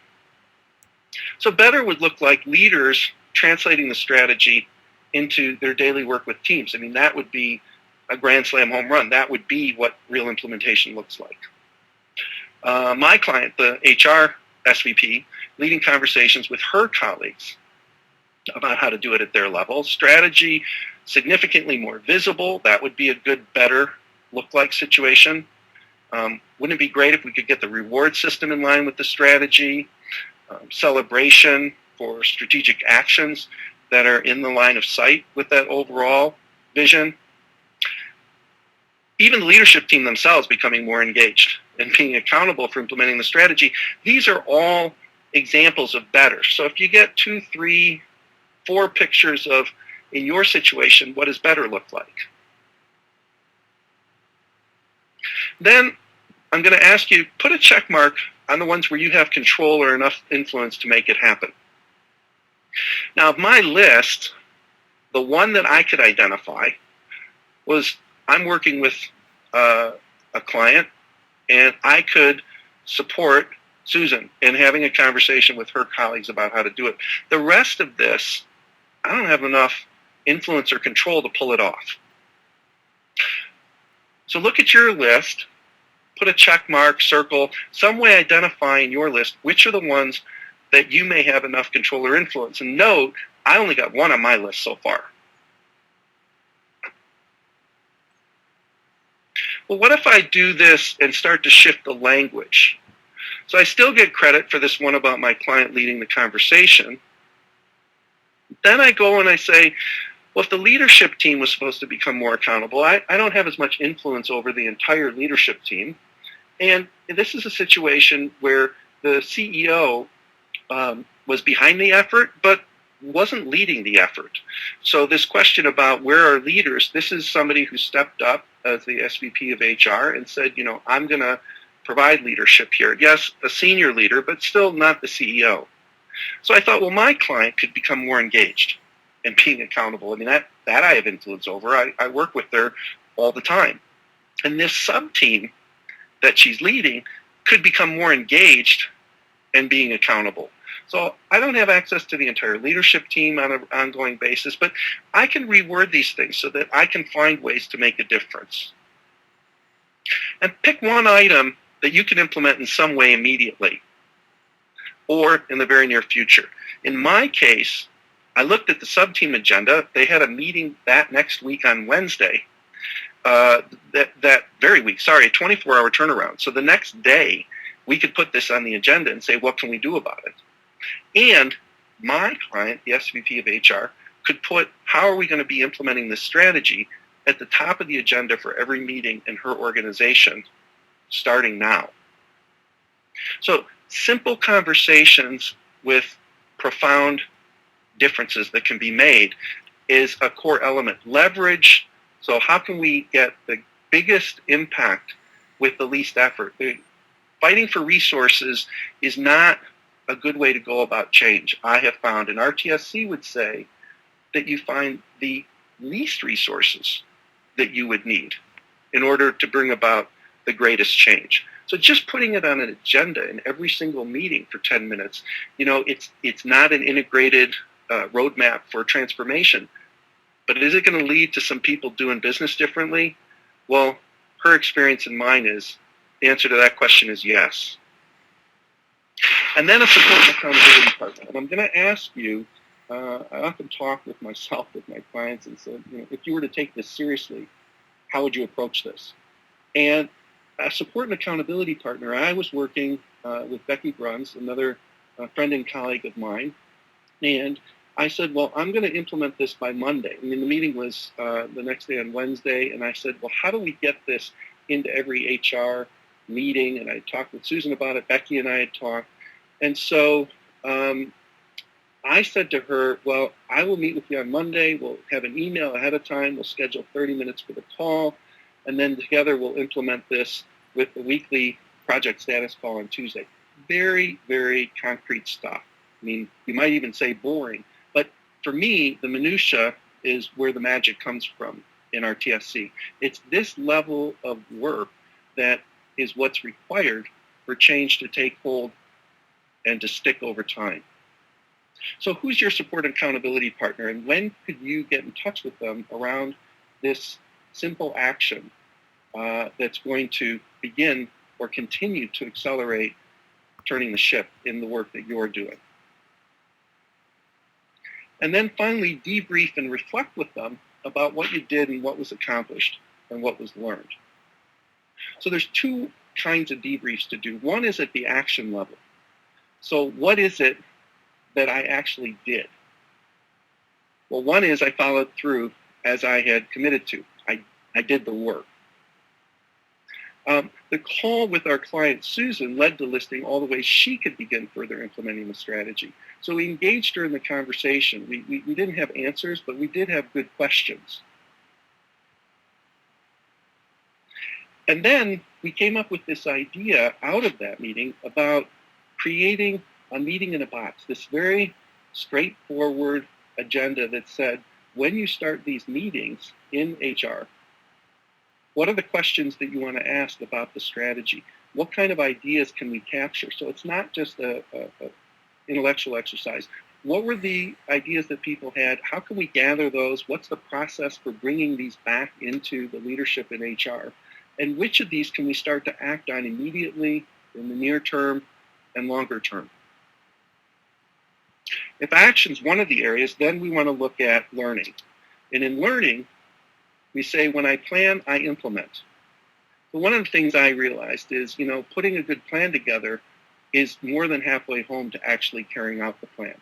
So better would look like leaders translating the strategy into their daily work with teams. I mean, that would be a grand slam home run. That would be what real implementation looks like. My client, the HR SVP, leading conversations with her colleagues about how to do it at their level. Strategy significantly more visible. That would be a good, better look-like situation. Wouldn't it be great if we could get the reward system in line with the strategy? Celebration for strategic actions that are in the line of sight with that overall vision. Even the leadership team themselves becoming more engaged and being accountable for implementing the strategy. These are all examples of better. So if you get 2, 3, 4 pictures of, in your situation, what does better look like? Then I'm going to ask you, put a check mark on the ones where you have control or enough influence to make it happen. Now, of my list, the one that I could identify was I'm working with a client, and I could support Susan in having a conversation with her colleagues about how to do it. The rest of this, I don't have enough influence or control to pull it off. So look at your list, put a check mark, circle, some way identifying your list, which are the ones that you may have enough control or influence. And note, I only got one on my list so far. Well, what if I do this and start to shift the language? So I still get credit for this one about my client leading the conversation. Then I go and I say, well, if the leadership team was supposed to become more accountable, I don't have as much influence over the entire leadership team. And this is a situation where the CEO was behind the effort, but wasn't leading the effort. So this question about where are leaders, this is somebody who stepped up as the SVP of HR and said, I'm going to provide leadership here. Yes, a senior leader, but still not the CEO. So I thought, well, my client could become more engaged and being accountable. I mean, that I have influence over. I work with her all the time. And this sub-team that she's leading could become more engaged and being accountable. So I don't have access to the entire leadership team on an ongoing basis, but I can reword these things so that I can find ways to make a difference. And pick one item that you can implement in some way immediately or in the very near future. In my case, I looked at the sub-team agenda. They had a meeting that next week on Wednesday, that very week, a 24-hour turnaround. So the next day, we could put this on the agenda and say, what can we do about it? And my client, the SVP of HR, could put, how are we going to be implementing this strategy at the top of the agenda for every meeting in her organization starting now. So simple conversations with profound differences that can be made is a core element. Leverage, so how can we get the biggest impact with the least effort? fighting for resources is not a good way to go about change. I have found, and RTSC would say, that you find the least resources that you would need in order to bring about the greatest change. So just putting it on an agenda in every single meeting for 10 minutes, it's not an integrated roadmap for transformation. But is it going to lead to some people doing business differently? Well, her experience and mine is, the answer to that question is yes. And then a support and accountability partner. And I'm going to ask you, I often talk with myself, with my clients, and said, if you were to take this seriously, how would you approach this? And a support and accountability partner, I was working with Becky Bruns, another friend and colleague of mine, and I said, well, I'm going to implement this by Monday. I mean, the meeting was the next day on Wednesday, and I said, well, how do we get this into every HR meeting? And I talked with Susan about it. Becky and I had talked. And so I said to her, well, I will meet with you on Monday. We'll have an email ahead of time. We'll schedule 30 minutes for the call. And then together we'll implement this with the weekly project status call on Tuesday. Very, very concrete stuff. I mean, you might even say boring. But for me, the minutia is where the magic comes from in RTSC. It's this level of work that is what's required for change to take hold and to stick over time. So who's your support and accountability partner, and when could you get in touch with them around this simple action that's going to begin or continue to accelerate turning the ship in the work that you're doing? And then finally, debrief and reflect with them about what you did and what was accomplished and what was learned. So there's two kinds of debriefs to do. One is at the action level. So what is it that I actually did? Well, one is I followed through as I had committed to. I did the work. The call with our client, Susan, led to listing all the ways she could begin further implementing the strategy. So we engaged her in the conversation. We didn't have answers, but we did have good questions. And then we came up with this idea out of that meeting about creating a meeting in a box, this very straightforward agenda that said, when you start these meetings in HR, what are the questions that you want to ask about the strategy? What kind of ideas can we capture? So it's not just a intellectual exercise. What were the ideas that people had? How can we gather those? What's the process for bringing these back into the leadership in HR? And which of these can we start to act on immediately, in the near term, and longer term? If action's one of the areas, then we want to look at learning. And in learning, we say, when I plan, I implement. But one of the things I realized is, putting a good plan together is more than halfway home to actually carrying out the plan.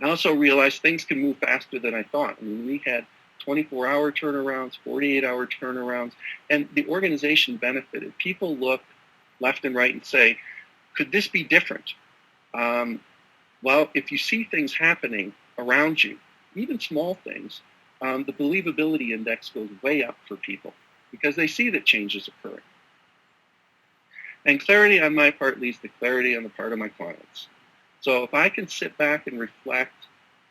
I also realized things can move faster than I thought. I mean, we had 24-hour turnarounds, 48-hour turnarounds, and the organization benefited. People look left and right and say, could this be different? Well, if you see things happening around you, even small things, the believability index goes way up for people because they see that change is occurring. And clarity on my part leads to clarity on the part of my clients. So if I can sit back and reflect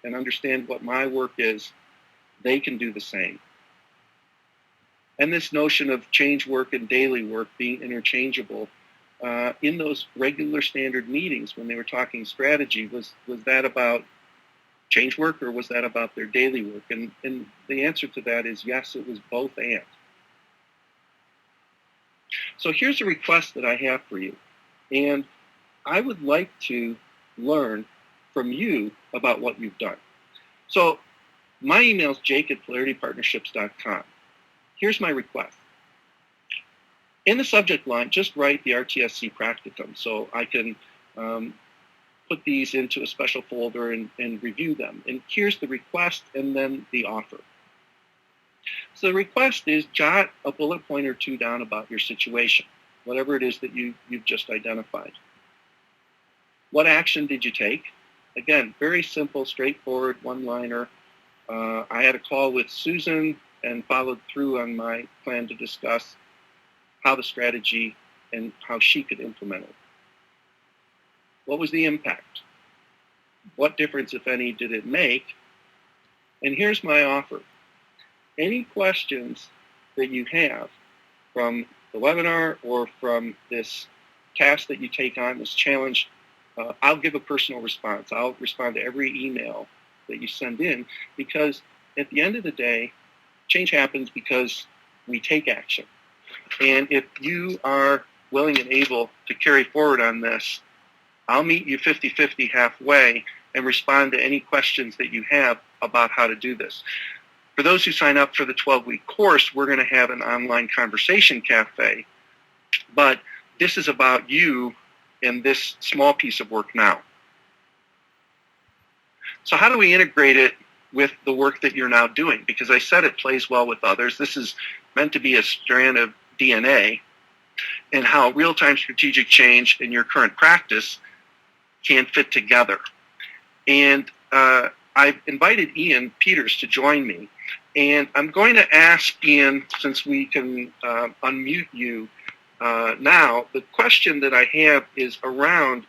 and understand what my work is, they can do the same. And this notion of change work and daily work being interchangeable, in those regular standard meetings when they were talking strategy, was that about change work or was that about their daily work? And the answer to that is yes, it was both and. So here's a request that I have for you. And I would like to learn from you about what you've done. So my email is jake@polaritypartnerships.com. Here's my request. In the subject line, just write the RTSC Practicum so I can put these into a special folder and review them. And here's the request and then the offer. So the request is jot a bullet point or two down about your situation, whatever it is that you've just identified. What action did you take? Again, very simple, straightforward, one-liner. I had a call with Susan and followed through on my plan to discuss how the strategy and how she could implement it. What was the impact? What difference, if any, did it make? And here's my offer. Any questions that you have from the webinar or from this task that you take on, this challenge, I'll give a personal response. I'll respond to every email that you send in, because at the end of the day, change happens because we take action. And if you are willing and able to carry forward on this, I'll meet you 50-50 halfway and respond to any questions that you have about how to do this. For those who sign up for the 12-week course, we're going to have an online conversation cafe. But this is about you and this small piece of work now. So how do we integrate it with the work that you're now doing? Because I said it plays well with others. This is meant to be a strand of DNA, and how real-time strategic change in your current practice can fit together. And I've invited Ian Peters to join me. And I'm going to ask Ian, since we can unmute you now, the question that I have is around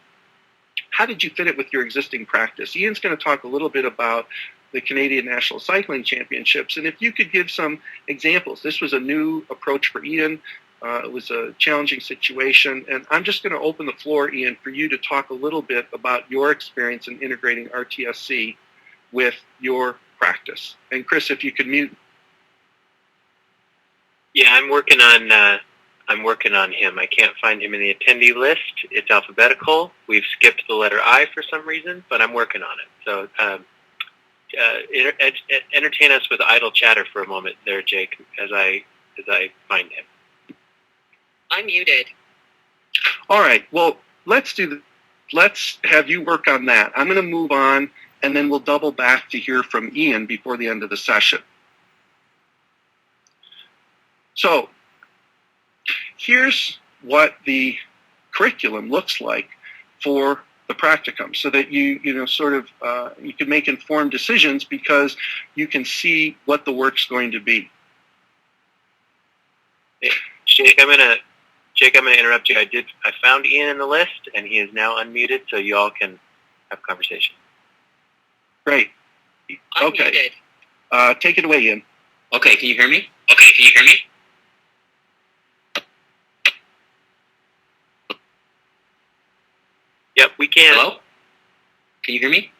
how did you fit it with your existing practice? Ian's going to talk a little bit about the Canadian National Cycling Championships. And if you could give some examples. This was a new approach for Ian. It was a challenging situation. And I'm just going to open the floor, Ian, for you to talk a little bit about your experience in integrating RTSC with your practice. And Chris, if you could mute. Yeah, I'm working on him. I can't find him in the attendee list. It's alphabetical. We've skipped the letter I for some reason, but I'm working on it. So entertain us with idle chatter for a moment there, Jake, as I find him. I'm muted. All right. Well, let's have you work on that. I'm going to move on, and then we'll double back to hear from Ian before the end of the session. So here's what the curriculum looks like for the practicum, so that you can make informed decisions because you can see what the work's going to be. Jake, I'm gonna interrupt you. I found Ian in the list, and he is now unmuted, so you all can have conversation. Great. I'm Okay. muted. Take it away, Ian. Okay, can you hear me? Yep, we can. Hello? Can you hear me?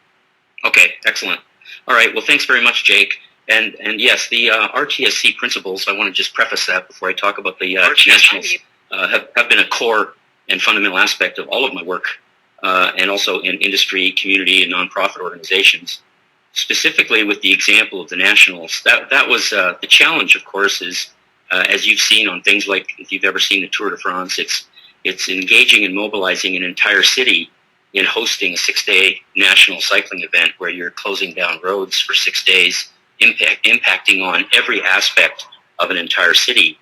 Okay, excellent. All right, well, thanks very much, Jake. And yes, the RTSC principles, I want to just preface that before I talk about the nationals, have been a core and fundamental aspect of all of my work, and also in industry, community, and nonprofit organizations. Specifically with the example of the nationals, that was the challenge, of course, is as you've seen on things like, if you've ever seen the Tour de France, it's engaging and mobilizing an entire city in hosting a 6-day national cycling event where you're closing down roads for 6 days, impacting on every aspect of an entire city.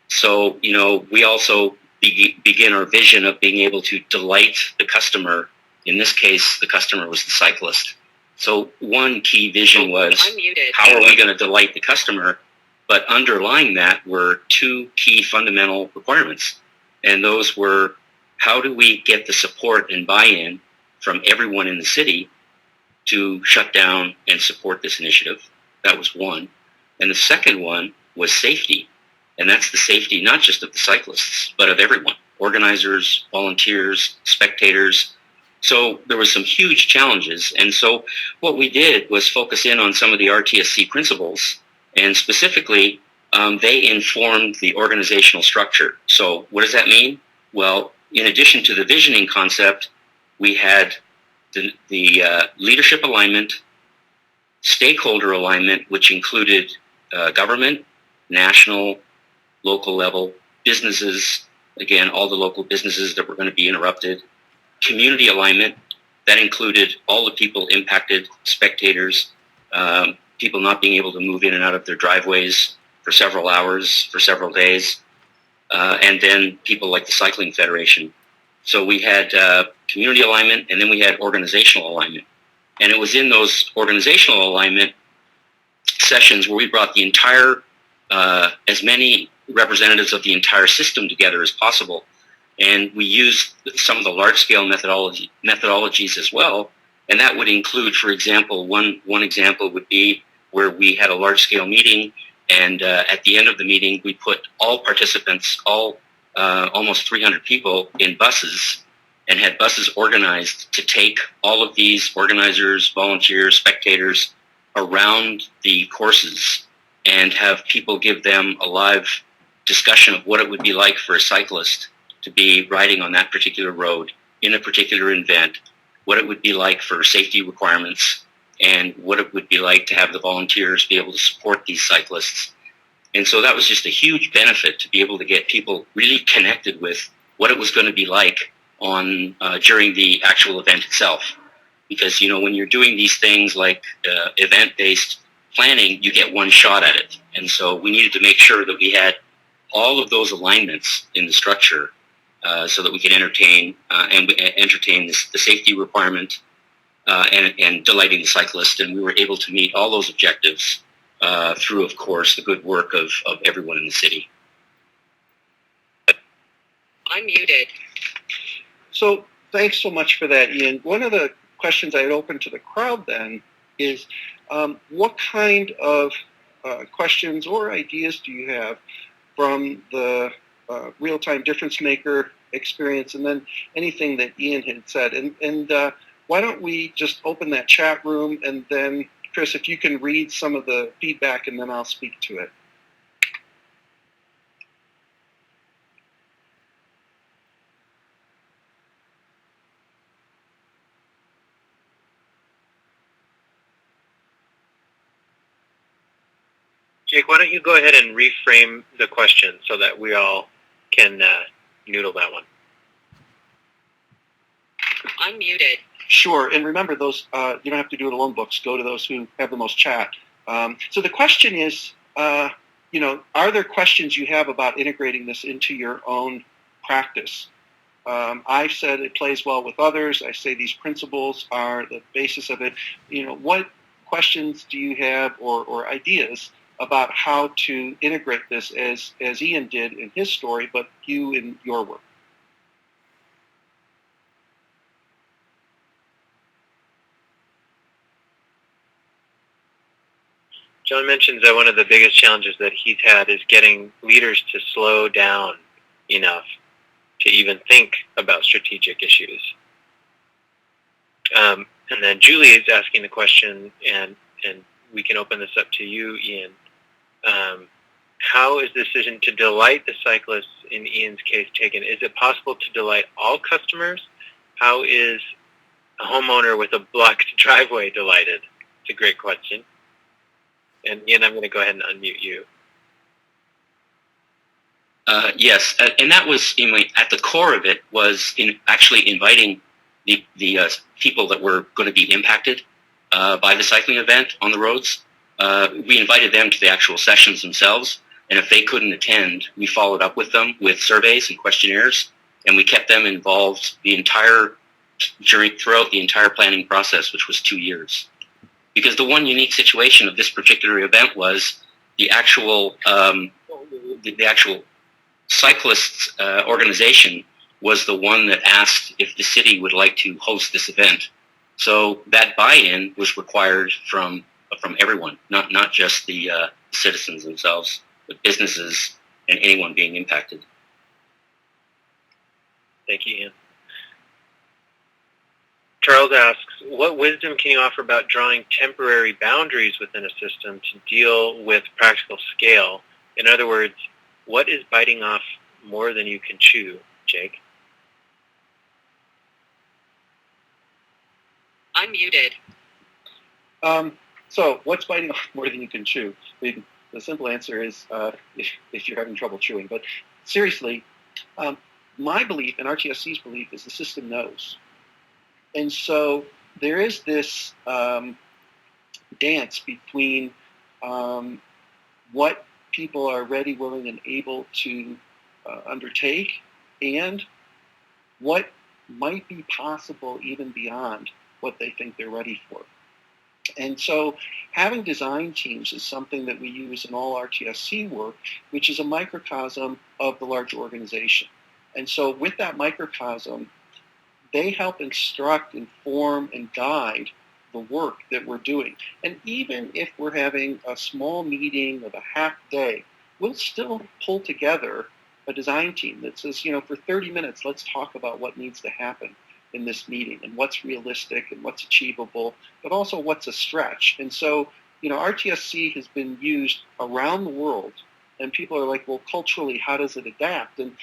So, we also begin our vision of being able to delight the customer. In this case, the customer was the cyclist. So one key vision was, how are we going to delight the customer? But underlying that were two key fundamental requirements. And those were, how do we get the support and buy-in from everyone in the city to shut down and support this initiative? That was one. And the second one was safety. And that's the safety not just of the cyclists, but of everyone, organizers, volunteers, spectators. So there were some huge challenges. And so what we did was focus in on some of the RTSC principles, and specifically, they informed the organizational structure. So what does that mean? Well, in addition to the visioning concept, we had the leadership alignment, stakeholder alignment, which included government, national, local level, businesses, again, all the local businesses that were going to be interrupted, community alignment, that included all the people impacted, spectators, people not being able to move in and out of their driveways for several hours, for several days, and then people like the Cycling Federation. So we had community alignment, and then we had organizational alignment. And it was in those organizational alignment sessions where we brought the entire, as many representatives of the entire system together as possible. And we used some of the large-scale methodologies as well. And that would include, for example, one example would be where we had a large-scale meeting, and at the end of the meeting, we put all participants, almost 300 people, in buses, and had buses organized to take all of these organizers, volunteers, spectators around the courses and have people give them a live discussion of what it would be like for a cyclist to be riding on that particular road in a particular event, what it would be like for safety requirements, and what it would be like to have the volunteers be able to support these cyclists. And so that was just a huge benefit to be able to get people really connected with what it was going to be like on during the actual event itself. Because, when you're doing these things like event-based planning, you get one shot at it. And so we needed to make sure that we had all of those alignments in the structure so that we could entertain the safety requirement and delighting the cyclist. And we were able to meet all those objectives through, of course, the good work of everyone in the city. I'm muted. So thanks so much for that, Ian. One of the questions I'd open to the crowd then is what kind of questions or ideas do you have from the real-time difference maker experience, and then anything that Ian had said? And why don't we just open that chat room, and then, Chris, if you can read some of the feedback, and then I'll speak to it. Jake, why don't you go ahead and reframe the question so that we all can noodle that one. I'm muted. Sure, and remember those, you don't have to do it alone, books. Go to those who have the most chat. So the question is, are there questions you have about integrating this into your own practice? I've said it plays well with others. I say these principles are the basis of it. What questions do you have or ideas about how to integrate this as Ian did in his story, but you in your work? John mentions that one of the biggest challenges that he's had is getting leaders to slow down enough to even think about strategic issues. And then Julie is asking the question, and we can open this up to you, Ian. How is the decision to delight the cyclists in Ian's case taken? Is it possible to delight all customers? How is a homeowner with a blocked driveway delighted? It's a great question. And Ian, I'm going to go ahead and unmute you. Yes, and that was at the core of it was actually inviting the people that were going to be impacted by the cycling event on the roads. We invited them to the actual sessions themselves, and if they couldn't attend, we followed up with them with surveys and questionnaires, and we kept them involved throughout the entire planning process, which was 2 years. Because the one unique situation of this particular event was the actual cyclists organization was the one that asked if the city would like to host this event. So that buy-in was required from everyone, not just the citizens themselves, but businesses and anyone being impacted. Thank you, Ian. Charles asks, what wisdom can you offer about drawing temporary boundaries within a system to deal with practical scale? In other words, what is biting off more than you can chew, Jake? I'm muted. So what's biting off more than you can chew? The simple answer is if you're having trouble chewing. But seriously, my belief and RTSC's belief is the system knows. And so there is this dance between what people are ready, willing, and able to undertake and what might be possible even beyond what they think they're ready for. And so having design teams is something that we use in all RTSC work, which is a microcosm of the larger organization. And so with that microcosm, they help instruct, inform, and guide the work that we're doing. And even if we're having a small meeting of a half day, we'll still pull together a design team that says, for 30 minutes, let's talk about what needs to happen in this meeting and what's realistic and what's achievable, but also what's a stretch. And so, RTSC has been used around the world, and people are like, well, culturally, how does it adapt? And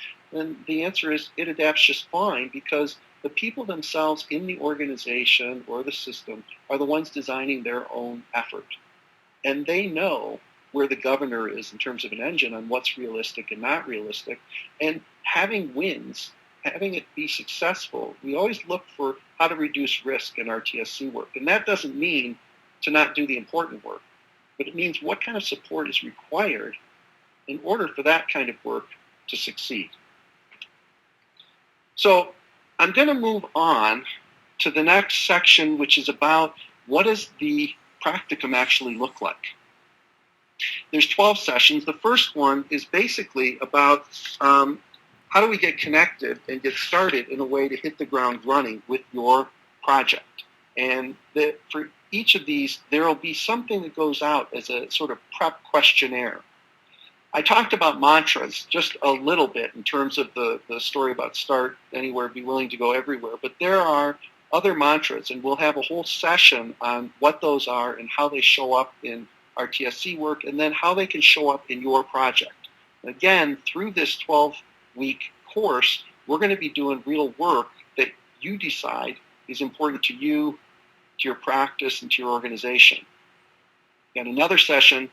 the answer is it adapts just fine, because the people themselves in the organization or the system are the ones designing their own effort. And they know where the governor is in terms of an engine on what's realistic and not realistic. And having wins, having it be successful, we always look for how to reduce risk in RTSC work. And that doesn't mean to not do the important work, but it means what kind of support is required in order for that kind of work to succeed. So I'm going to move on to the next section, which is about what does the practicum actually look like. There's 12 sessions. The first one is basically about how do we get connected and get started in a way to hit the ground running with your project. And for each of these, there will be something that goes out as a sort of prep questionnaire. I talked about mantras just a little bit in terms of the story about start anywhere, be willing to go everywhere. But there are other mantras, and we'll have a whole session on what those are and how they show up in RTSC work, and then how they can show up in your project. Again, through this 12-week course, we're going to be doing real work that you decide is important to you, to your practice, and to your organization. And another session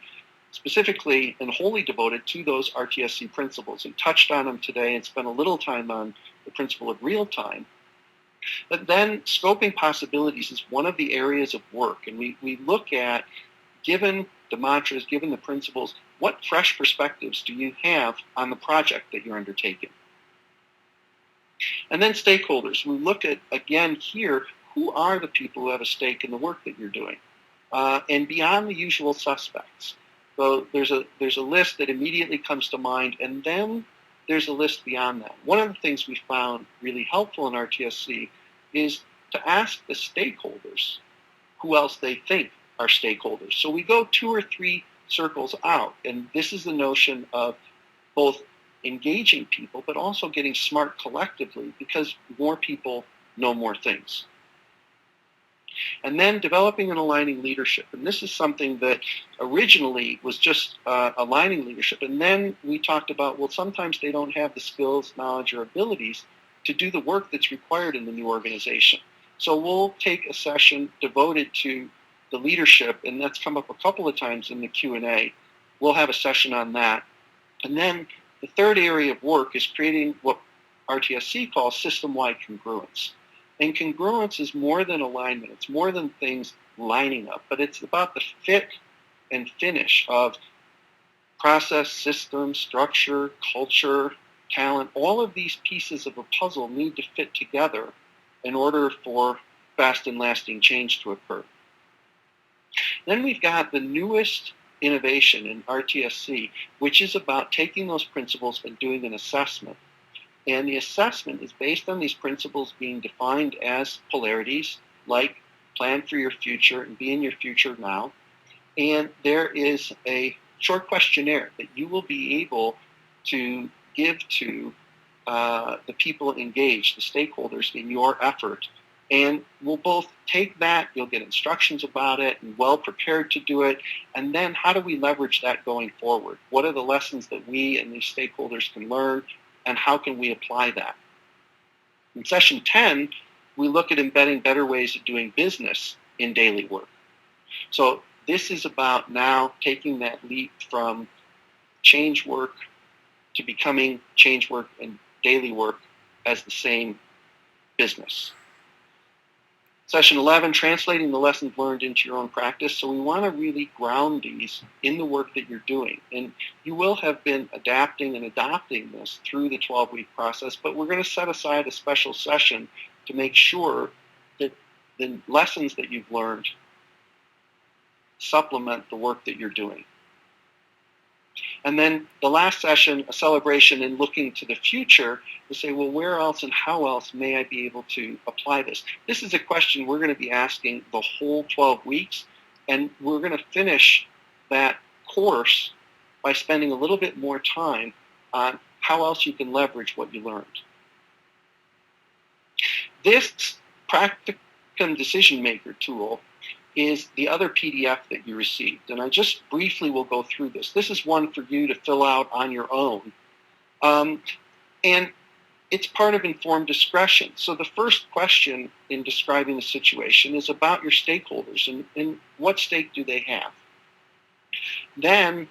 specifically and wholly devoted to those RTSC principles, and touched on them today and spent a little time on the principle of real time. But then scoping possibilities is one of the areas of work, and we look at, given the mantras, given the principles, what fresh perspectives do you have on the project that you're undertaking? And then stakeholders. We look at, again here, who are the people who have a stake in the work that you're doing? And beyond the usual suspects. So there's a list that immediately comes to mind, and then there's a list beyond that. One of the things we found really helpful in RTSC is to ask the stakeholders who else they think are stakeholders. So we go 2 or 3 circles out, and this is the notion of both engaging people, but also getting smart collectively, because more people know more things. And then developing and aligning leadership. And this is something that originally was just aligning leadership. And then we talked about, well, sometimes they don't have the skills, knowledge, or abilities to do the work that's required in the new organization. So we'll take a session devoted to the leadership, and that's come up a couple of times in the Q&A. We'll have a session on that. And then the third area of work is creating what RTSC calls system-wide congruence. And congruence is more than alignment. It's more than things lining up, but it's about the fit and finish of process, system, structure, culture, talent. All of these pieces of a puzzle need to fit together in order for fast and lasting change to occur. Then we've got the newest innovation in RTSC, which is about taking those principles and doing an assessment. And the assessment is based on these principles being defined as polarities, like plan for your future and be in your future now. And there is a short questionnaire that you will be able to give to the people engaged, the stakeholders in your effort. And we'll both take that, you'll get instructions about it, and well prepared to do it. And then how do we leverage that going forward? What are the lessons that we and these stakeholders can learn? And how can we apply that? In session 10, we look at embedding better ways of doing business in daily work. So this is about now taking that leap from change work to becoming change work and daily work as the same business. Session 11, translating the lessons learned into your own practice. So we want to really ground these in the work that you're doing. And you will have been adapting and adopting this through the 12-week process, but we're going to set aside a special session to make sure that the lessons that you've learned supplement the work that you're doing. And then the last session, a celebration and looking to the future, to say, well, where else and how else may I be able to apply this? This is a question we're going to be asking the whole 12 weeks, and we're going to finish that course by spending a little bit more time on how else you can leverage what you learned. This Practicum Decision Maker tool is the other PDF that you received. And I just briefly will go through this. This is one for you to fill out on your own. And it's part of informed discretion. So the first question in describing the situation is about your stakeholders and what stake do they have. Then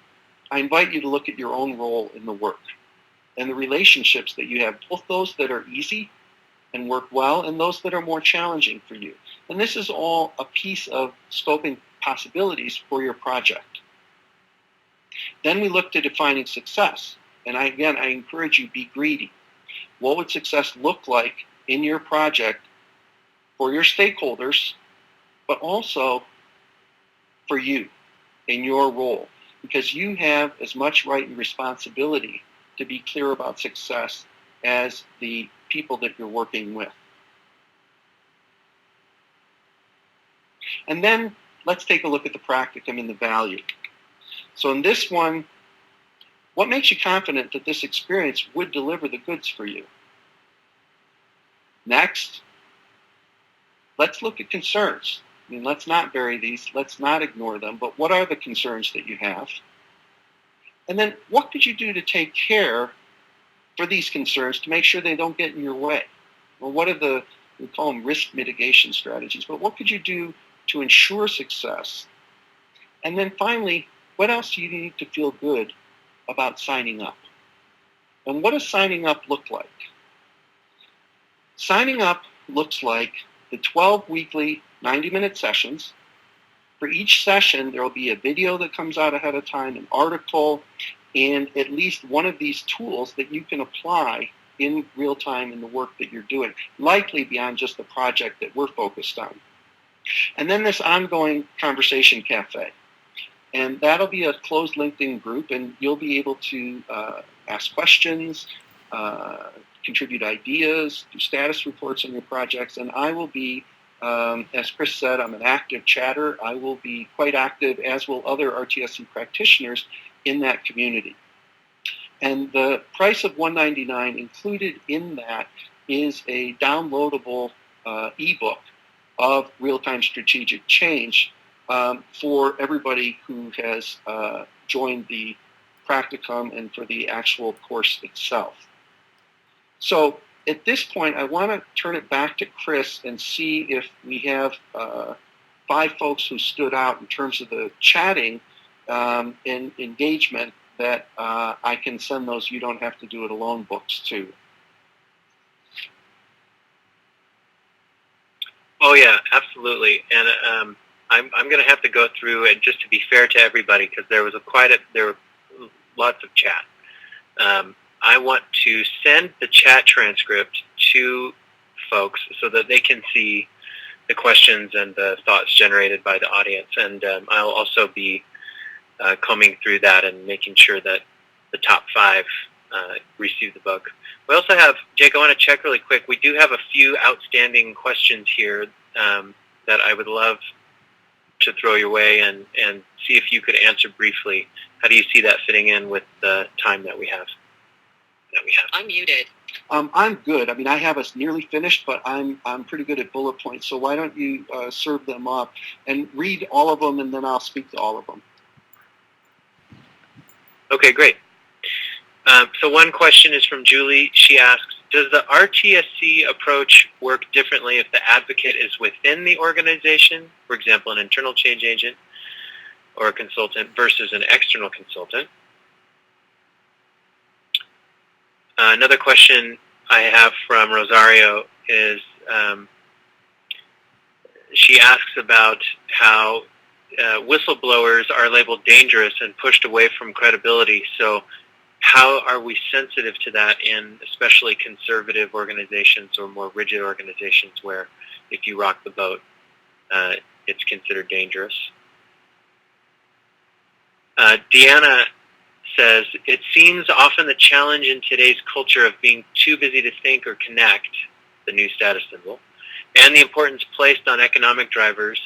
I invite you to look at your own role in the work and the relationships that you have, both those that are easy and work well and those that are more challenging for you. And this is all a piece of scoping possibilities for your project. Then we look to defining success. And I encourage you, be greedy. What would success look like in your project for your stakeholders, but also for you in your role? Because you have as much right and responsibility to be clear about success as the people that you're working with. And then let's take a look at the practicum and the value. So in this one, what makes you confident that this experience would deliver the goods for you? Next, let's look at concerns. I mean, let's not bury these, let's not ignore them, but what are the concerns that you have? And then what could you do to take care for these concerns to make sure they don't get in your way? Well, what are we call them risk mitigation strategies, but what could you do to ensure success? And then finally, what else do you need to feel good about signing up? And what does signing up look like? Signing up looks like the 12 weekly 90-minute sessions. For each session, there will be a video that comes out ahead of time, an article, and at least one of these tools that you can apply in real time in the work that you're doing, likely beyond just the project that we're focused on. And then this ongoing conversation cafe. And that'll be a closed LinkedIn group, and you'll be able to ask questions, contribute ideas, do status reports on your projects, and I will be, as Chris said, I'm an active chatter. I will be quite active, as will other RTSC practitioners in that community. And the price of $199 included in that is a downloadable ebook of real-time strategic change for everybody who has joined the practicum and for the actual course itself. So at this point, I want to turn it back to Chris and see if we have 5 folks who stood out in terms of the chatting and engagement that I can send those You Don't Have to Do It Alone books to. Oh yeah, absolutely. And I'm going to have to go through and just to be fair to everybody, because there were lots of chat. I want to send the chat transcript to folks so that they can see the questions and the thoughts generated by the audience. And I'll also be combing through that and making sure that the top 5 receive the book. We also have, Jake, I want to check really quick. We do have a few outstanding questions here that I would love to throw your way and see if you could answer briefly. How do you see that fitting in with the time that we have? I'm muted. I'm good. I mean, I have us nearly finished, but I'm pretty good at bullet points. So why don't you serve them up and read all of them, and then I'll speak to all of them. Okay, great. So one question is from Julie. She asks, does the RTSC approach work differently if the advocate is within the organization, for example, an internal change agent or a consultant versus an external consultant? Another question I have from Rosario is she asks about how whistleblowers are labeled dangerous and pushed away from credibility. So how are we sensitive to that in especially conservative organizations or more rigid organizations where if you rock the boat, it's considered dangerous? Deanna says, it seems often the challenge in today's culture of being too busy to think or connect, the new status symbol, and the importance placed on economic drivers,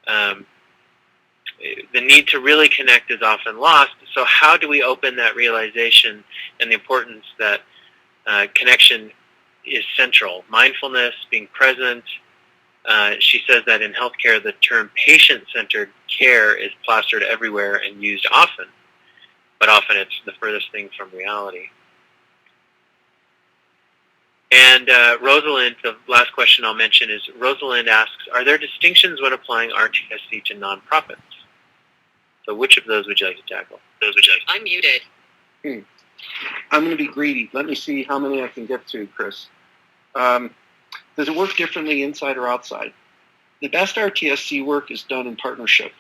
the need to really connect is often lost. So how do we open that realization and the importance that connection is central? Mindfulness, being present. She says that in healthcare, the term patient-centered care is plastered everywhere and used often, but often it's the furthest thing from reality. And Rosalind, the last question I'll mention is, Rosalind asks, are there distinctions when applying RTSC to nonprofits? So which of those would you like to tackle? I'm muted. I'm going to be greedy. Let me see how many I can get to, Chris. Does it work differently inside or outside? The best RTSC work is done in partnership.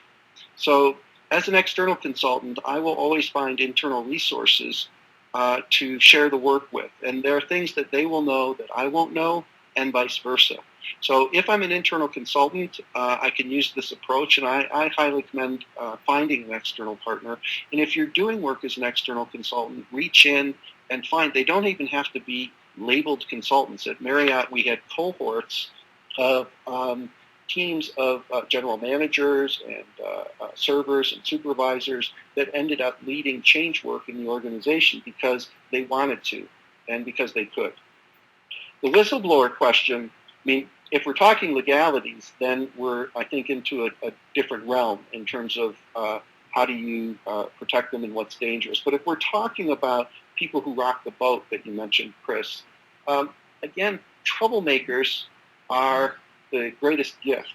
So as an external consultant, I will always find internal resources to share the work with. And there are things that they will know that I won't know, and vice versa. So if I'm an internal consultant, I can use this approach, and I highly commend finding an external partner. And if you're doing work as an external consultant, reach in and find. They don't even have to be labeled consultants. At Marriott, we had cohorts of teams of general managers and servers and supervisors that ended up leading change work in the organization because they wanted to and because they could. The whistleblower question, I mean, if we're talking legalities, then we're, I think, into a different realm in terms of how do you protect them and what's dangerous. But if we're talking about people who rock the boat that you mentioned, Chris, again, troublemakers are the greatest gift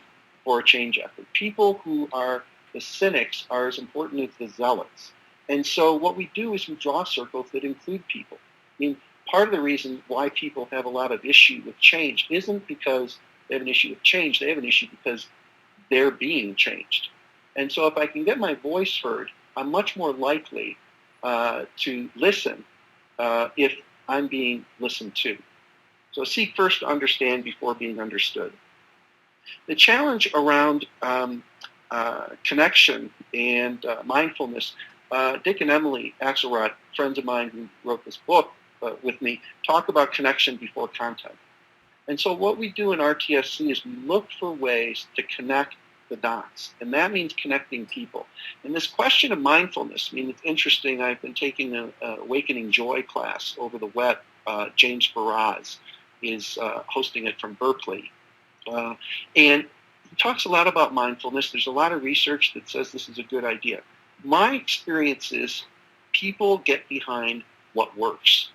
for a change effort. People who are the cynics are as important as the zealots. And so what we do is we draw circles that include people. I mean, part of the reason why people have a lot of issue with change isn't because they have an issue with change. They have an issue because they're being changed. And so if I can get my voice heard, I'm much more likely to listen if I'm being listened to. So seek first to understand before being understood. The challenge around connection and mindfulness, Dick and Emily Axelrod, friends of mine who wrote this book with me, talk about connection before content. And so what we do in RTSC is we look for ways to connect the dots, and that means connecting people. And this question of mindfulness, I mean, it's interesting. I've been taking an Awakening Joy class over the web. James Baraz is hosting it from Berkeley. And he talks a lot about mindfulness. There's a lot of research that says this is a good idea. My experience is people get behind what works.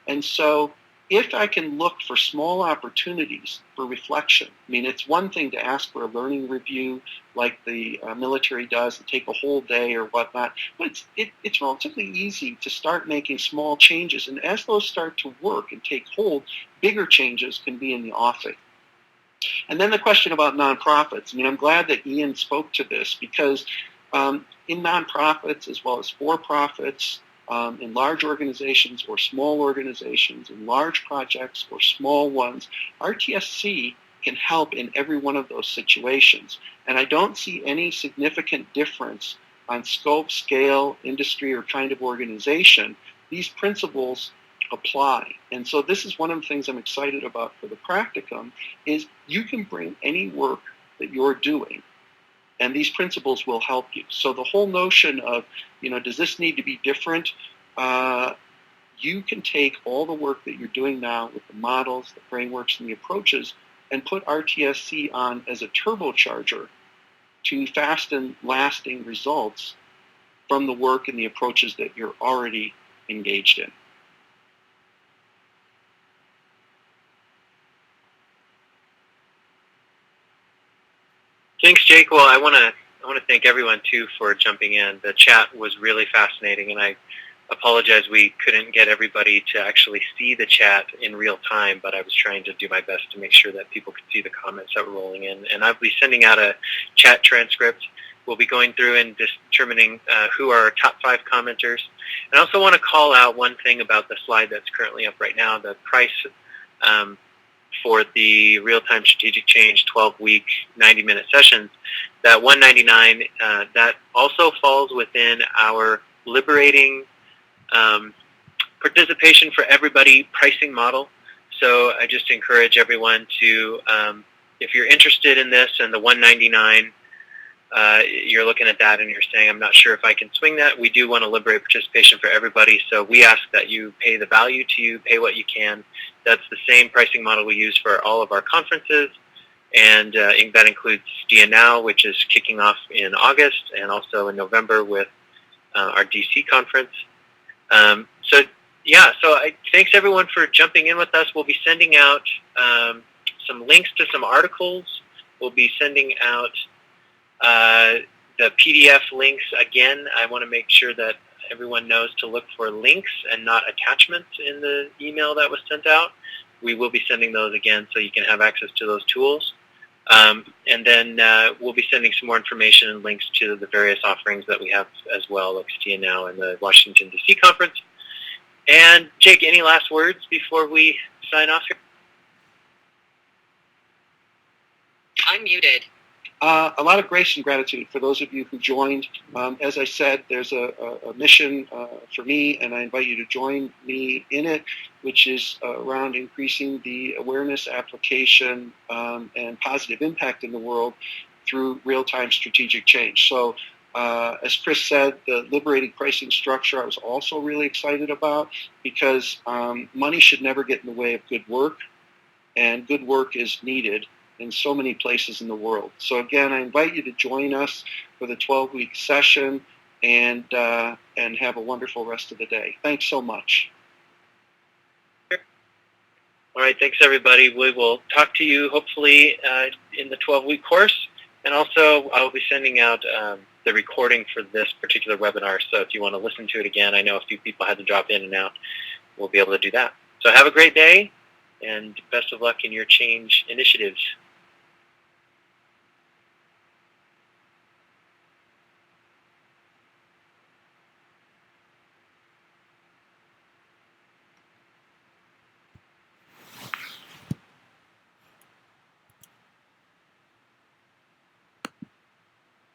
And so if I can look for small opportunities for reflection, I mean, it's one thing to ask for a learning review like the military does and take a whole day or whatnot, but it's relatively easy to start making small changes. And as those start to work and take hold, bigger changes can be in the offing. And then the question about nonprofits. I mean, I'm glad that Ian spoke to this because in nonprofits as well as for-profits, in large organizations or small organizations, in large projects or small ones, RTSC can help in every one of those situations. And I don't see any significant difference on scope, scale, industry, or kind of organization. These principles apply. And so this is one of the things I'm excited about for the Practicum is you can bring any work that you're doing and these principles will help you. So the whole notion of, does this need to be different? You can take all the work that you're doing now with the models, the frameworks, and the approaches and put RTSC on as a turbocharger to fast and lasting results from the work and the approaches that you're already engaged in. Thanks, Jake. Well, I want to thank everyone too for jumping in. The chat was really fascinating, and I apologize we couldn't get everybody to actually see the chat in real time, but I was trying to do my best to make sure that people could see the comments that were rolling in. And I'll be sending out a chat transcript. We'll be going through and determining who are our top 5 commenters. And I also want to call out one thing about the slide that's currently up right now, the price for the real-time strategic change 12-week 90-minute sessions. That $199, that also falls within our liberating participation for everybody pricing model. So I just encourage everyone to, if you're interested in this and the $199, you're looking at that and you're saying, I'm not sure if I can swing that. We do want to liberate participation for everybody, so we ask that you pay the value to you, pay what you can. That's the same pricing model we use for all of our conferences, and that includes STIA Now, which is kicking off in August, and also in November with our DC conference. Thanks everyone for jumping in with us. We'll be sending out some links to some articles. We'll be sending out the PDF links again. I want to make sure that everyone knows to look for links and not attachments in the email that was sent out. We will be sending those again so you can have access to those tools. And then we'll be sending some more information and links to the various offerings that we have as well, like STIA Now and the Washington, D.C. conference. And Jake, any last words before we sign off here? I'm muted. A lot of grace and gratitude for those of you who joined. As I said, there's a mission for me, and I invite you to join me in it, which is around increasing the awareness, application, and positive impact in the world through real-time strategic change. So as Chris said, the liberating pricing structure I was also really excited about, because money should never get in the way of good work, and good work is needed in so many places in the world. So again, I invite you to join us for the 12-week session, and have a wonderful rest of the day. Thanks so much. All right, thanks everybody. We will talk to you hopefully in the 12-week course, and also I will be sending out the recording for this particular webinar, so if you want to listen to it again, I know a few people had to drop in and out, we'll be able to do that. So have a great day, and best of luck in your change initiatives.